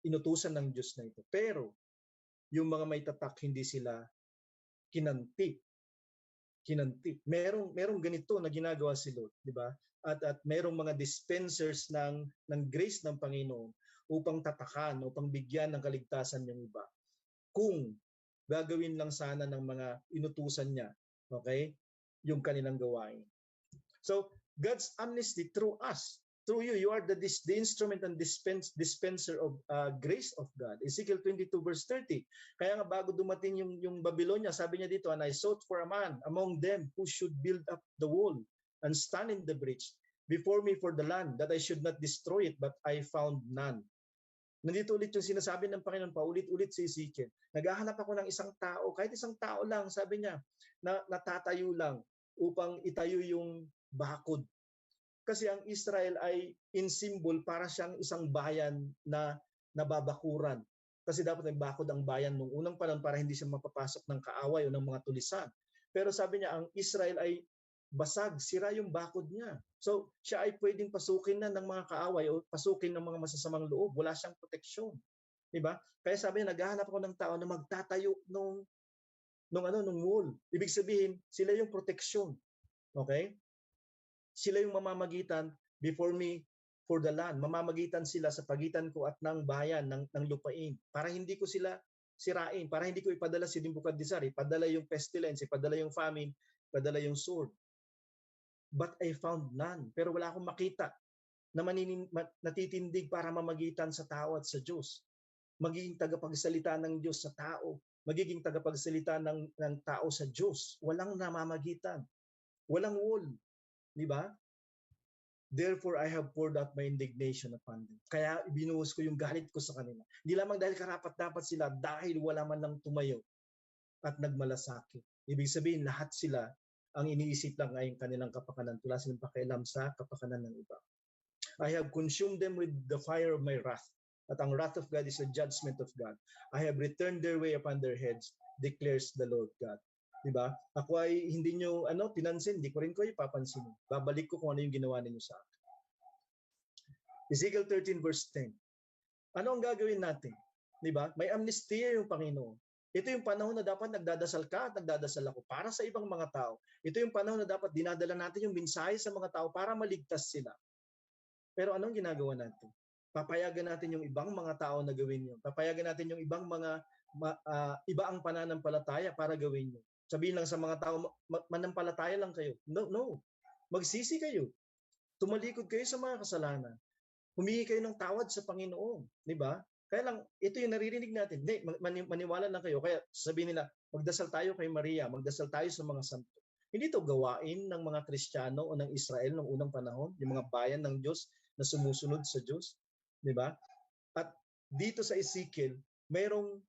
inutusan ng Diyos na ito. Pero yung mga may tatak, hindi sila kinanti. Merong ganito na ginagawa si Lord, di ba? At merong mga dispensers ng grace ng Panginoon upang tatakan, upang bigyan ng kaligtasan yung iba. Kung gagawin lang sana ng mga inutusan niya, okay, yung kanilang gawain. So, God's amnesty through us, through you, you are the instrument and dispenser of grace of God. Ezekiel 22 verse 30. Kaya nga bago dumating yung Babylonia, sabi niya dito, and I sought for a man among them who should build up the wall and stand in the breach before me for the land, that I should not destroy it, but I found none. Nandito ulit yung sinasabi ng Panginoon, paulit-ulit si Ezekiel. Naghahanap ako ng isang tao, kahit isang tao lang, sabi niya, na natatayo lang upang itayo yung bakod. Kasi ang Israel ay in symbol para siyang isang bayan na nababakuran. Kasi dapat may bakod ang bayan nung unang panahon para hindi siya mapapasok ng kaaway o ng mga tulisan. Pero sabi niya, ang Israel ay basag, sira yung bakod niya. So, siya ay pwedeng pasukin na ng mga kaaway o pasukin ng mga masasamang loob. Wala siyang proteksyon. Diba? Kaya sabi niya, naghahanap ako ng tao na magtatayo nung wall. Ibig sabihin, sila yung proteksyon. Okay? Sila yung mamamagitan before me for the land. Mamamagitan sila sa pagitan ko at ng bayan, ng lupain, para hindi ko sila sirain, para hindi ko ipadala si Nebuchadnezzar, ipadala yung pestilence, ipadala yung famine, ipadala yung sword. But I found none. Pero wala akong makita na natitindig para mamagitan sa tao at sa Diyos. Magiging tagapagsalita ng Diyos sa tao. Magiging tagapagsalita ng tao sa Diyos. Walang namamagitan. Walang wall. Di ba? Therefore, I have poured out my indignation upon them. Kaya binuhos ko yung galit ko sa kanila. Hindi lamang dahil karapat-dapat sila, dahil wala man lang tumayo at nagmalasakit. Ibig sabihin, lahat sila ang iniisip lang ay yung kanilang kapakanan. Wala silang pakialam sa kapakanan ng iba. I have consumed them with the fire of my wrath. At ang wrath of God is the judgment of God. I have returned their way upon their heads, declares the Lord God. Diba? Ako ay hindi nyo pinansin, hindi ko rin ko ipapansin. Babalik ko kung ano yung ginawa ninyo sa akin. Ezekiel 13 verse 10. Ano ang gagawin natin? Diba? May amnestia yung Panginoon. Ito yung panahon na dapat nagdadasal ka at nagdadasal ako para sa ibang mga tao. Ito yung panahon na dapat dinadala natin yung mensahe sa mga tao para maligtas sila. Pero anong ginagawa natin? Papayagan natin yung ibang mga tao na gawin yun. Papayagan natin yung ibang mga iba ang pananampalataya para gawin yun. Sabihin lang sa mga tao, manampalataya lang kayo. No. Magsisi kayo. Tumalikod kayo sa mga kasalanan. Humingi kayo ng tawad sa Panginoon. Di ba? Kaya lang, ito yung naririnig natin. Hindi, maniwala lang kayo. Kaya sabihin nila, magdasal tayo kay Maria, magdasal tayo sa mga santo. Hindi ito gawain ng mga Kristiyano o ng Israel noong unang panahon, yung mga bayan ng Diyos na sumusunod sa Diyos. Di ba? At dito sa Ezekiel, merong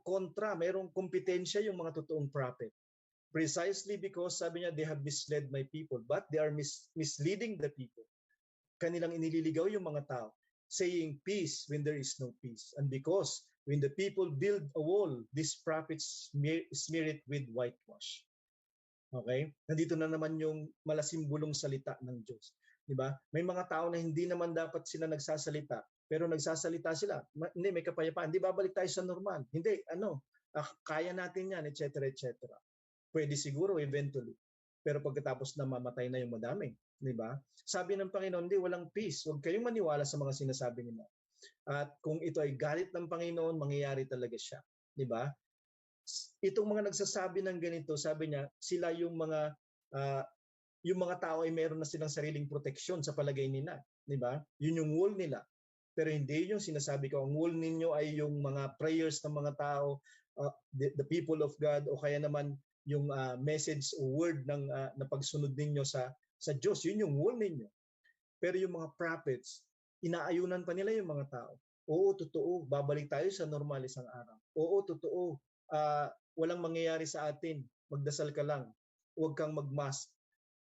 kontra, merong kompetensya yung mga totoong prophet. Precisely because, sabi niya, they have misled my people, but they are misleading the people. Kanilang inililigaw yung mga tao, saying peace when there is no peace. And because when the people build a wall, these prophets smear it with whitewash. Okay? Nandito na naman yung malasimbulong salita ng Diyos. Diba? May mga tao na hindi naman dapat sila nagsasalita, pero nagsasalita sila. Hindi, may kapayapaan. Hindi, babalik tayo sa normal. Hindi, kaya natin yan, etc., etc. Pwede siguro eventually. Pero pagkatapos na mamatay na yung madami. Diba? Sabi ng Panginoon, hindi, walang peace. Huwag kayong maniwala sa mga sinasabi nila. At kung ito ay galit ng Panginoon, mangyayari talaga siya. Diba? Itong mga nagsasabi ng ganito, sabi niya, sila yung mga tao ay meron na silang sariling proteksyon sa palagay nila. Diba? Yun yung wall nila. Pero hindi yung sinasabi ko. Ang wall ninyo ay yung mga prayers ng mga tao, the people of God, o kaya naman yung message o word na pagsunod ninyo sa Diyos. Yun yung wall ninyo. Pero yung mga prophets, inaayunan pa nila yung mga tao. Oo, totoo. Babalik tayo sa normal isang araw. Oo, totoo. Walang mangyayari sa atin. Magdasal ka lang. Huwag kang mag-mask.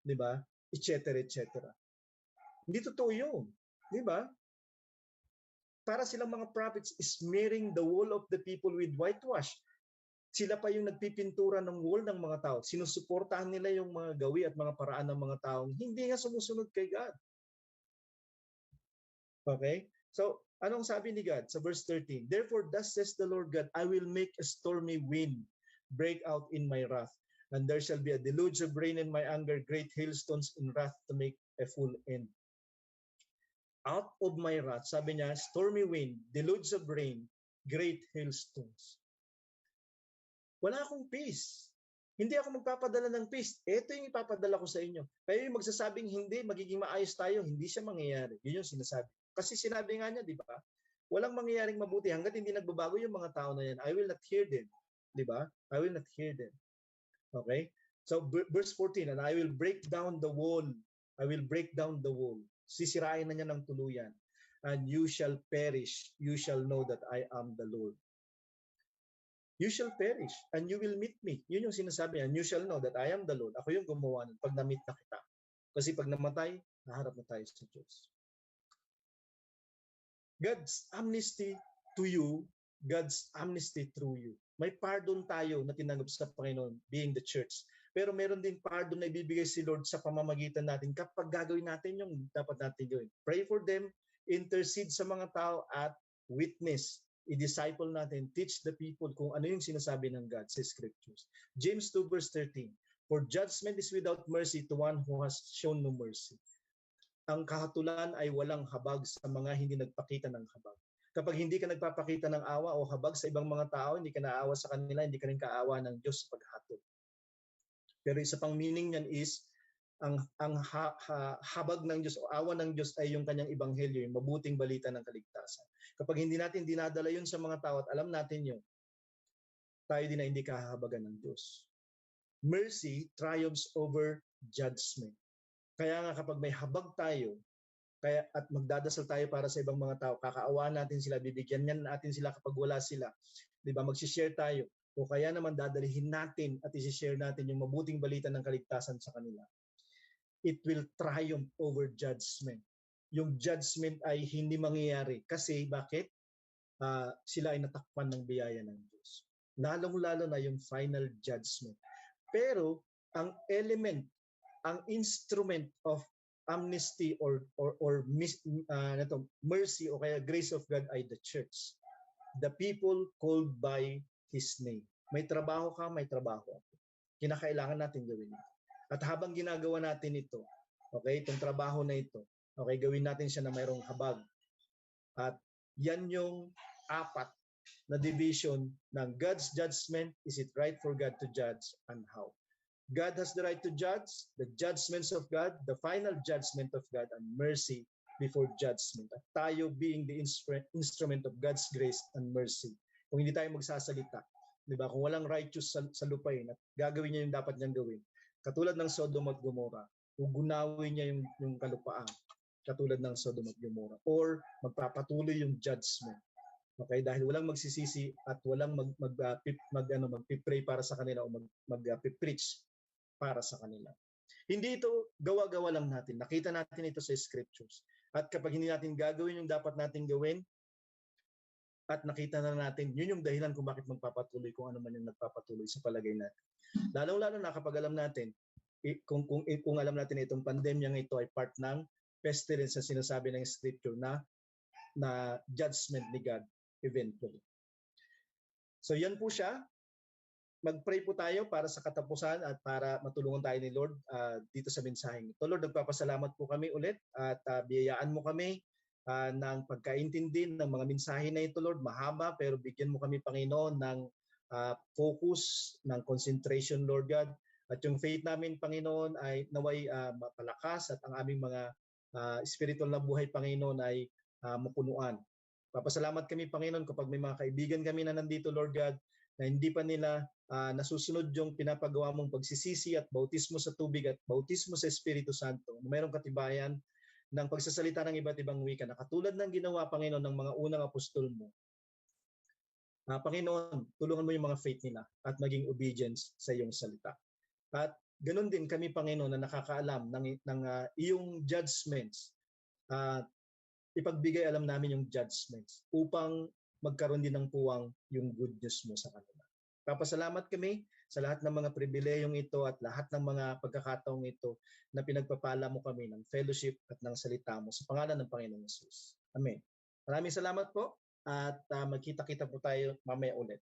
Diba? Etc. etc. Hindi totoo yun. Diba? Para silang mga prophets smearing the wall of the people with whitewash. Sila pa yung nagpipintura ng wall ng mga tao. Sinusuportahan nila yung mga gawi at mga paraan ng mga taong hindi nga sumusunod kay God. Okay? So, anong sabi ni God sa verse 13? Therefore, thus says the Lord God, I will make a stormy wind break out in my wrath, and there shall be a deluge of rain in my anger, great hailstones in wrath to make a full end. Out of my wrath, sabi niya, stormy wind, deluge of rain, great hailstones. Wala akong peace. Hindi ako magpapadala ng peace. Ito yung ipapadala ko sa inyo. Kaya yung magsasabing hindi, magiging maayos tayo, hindi siya mangyayari. Yun yung sinasabi. Kasi sinabi nga niya, di ba? Walang mangyayaring mabuti hanggat hindi nagbabago yung mga tao na yan. I will not hear them. Di ba? I will not hear them. Okay? So verse 14, and I will break down the wall. I will break down the wall. Sisirain na niya ng tuluyan. And you shall perish. You shall know that I am the Lord. You shall perish and you will meet me. Yun yung sinasabi niya. You shall know that I am the Lord. Ako yung gumawa nun pag na-meet na kita. Kasi pag namatay, naharap na tayo sa Diyos. God's amnesty to you, God's amnesty through you. May pardon tayo na tinanggap sa Panginoon, being the church. Pero meron din pardon na ibibigay si Lord sa pamamagitan natin kapag gagawin natin yung dapat natin gawin. Pray for them, intercede sa mga tao, at witness. I-disciple natin, teach the people kung ano yung sinasabi ng God sa Scriptures. James 2 verse 13, for judgment is without mercy to one who has shown no mercy. ang kahatulan ay walang habag sa mga hindi nagpakita ng habag. Kapag hindi ka nagpapakita ng awa o habag sa ibang mga tao, hindi ka naawa sa kanila, hindi ka rin kaawa ng Diyos sa paghatol. Pero isa pang meaning niyan is, ang habag ng Diyos o awa ng Diyos ay yung kanyang ebanghelyo, yung mabuting balita ng kaligtasan. Kapag hindi natin dinadala yun sa mga tao at alam natin yun, tayo din na hindi kahahabagan ng Diyos. Mercy triumphs over judgment. Kaya nga kapag may habag tayo, at magdadasal tayo para sa ibang mga tao, kakaawaan natin sila, bibigyan natin sila kapag wala sila. 'Di ba? Magsi-share tayo. O kaya naman dadalhin natin at i-share natin yung mabuting balita ng kaligtasan sa kanila. It will triumph over judgment. Yung judgment ay hindi mangyayari. Kasi bakit? Sila ay natakpan ng biyaya ng Diyos. Lalong-lalo na yung final judgment. Pero ang element, ang instrument of amnesty or mercy o kaya grace of God ay the church. The people called by His name. May trabaho ka, may trabaho ako. Kinakailangan natin gawin ito. At habang ginagawa natin ito, okay, itong trabaho na ito, okay, gawin natin siya na mayroong habag. At yan yung apat na division ng God's judgment. Is it right for God to judge and how? God has the right to judge, the judgments of God, the final judgment of God, and mercy before judgment. At tayo being the instrument of God's grace and mercy. Kung hindi tayo magsasalita, di ba? Kung walang righteous sa lupain at gagawin niya yung dapat niyang gawin, katulad ng Sodom at Gomorrah, ugunawin niya yung kalupaan, katulad ng Sodom at Gomorrah, or magpapatuloy yung judgment. Okay, dahil walang magsisisi at walang magpipray para sa kanila o magpipreach para sa kanila. Hindi ito gawa-gawa lang natin. Nakita natin ito sa scriptures. At kapag hindi natin gagawin yung dapat natin gawin, at nakita na natin, yun yung dahilan kung bakit magpapatuloy kung ano man yung nagpapatuloy sa palagay natin. Lalong-lalo na kapag alam natin, kung alam natin itong pandemyang ito ay part ng pestilence na sinasabi ng scripture na judgment ni God eventually. So yan po siya. Mag-pray po tayo para sa katapusan at para matulungan tayo ni Lord dito sa mensaheng ito. Lord, nagpapasalamat po kami ulit at biyayaan mo kami ng pagkaintindi ng mga mensahe na ito, Lord. Mahaba, pero bigyan mo kami, Panginoon, ng focus, ng concentration, Lord God. At yung faith namin, Panginoon, ay naway mapalakas at ang aming mga spiritual na buhay, Panginoon, ay mapunuan. Papasalamat kami, Panginoon, kapag may mga kaibigan kami na nandito, Lord God, na hindi pa nila nasusunod yung pinapagawa mong pagsisisi at bautismo sa tubig at bautismo sa Espiritu Santo. Mayroong katibayan ng pagsasalita ng iba't ibang wika na katulad ng ginawa, Panginoon, ng mga unang apostol mo. Panginoon, tulungan mo yung mga faith nila at maging obedience sa iyong salita. At ganun din kami, Panginoon, na nakakaalam ng iyong judgments. Ipagbigay alam namin yung judgments upang magkaroon din ng puwang yung good news mo sa kanila. Papasalamat kami sa lahat ng mga pribilehiyong ito at lahat ng mga pagkakataong ito na pinagpapala mo kami ng fellowship at ng salita mo sa pangalan ng Panginoon Jesus. Amen. Maraming salamat po at magkita-kita po tayo mamaya ulit.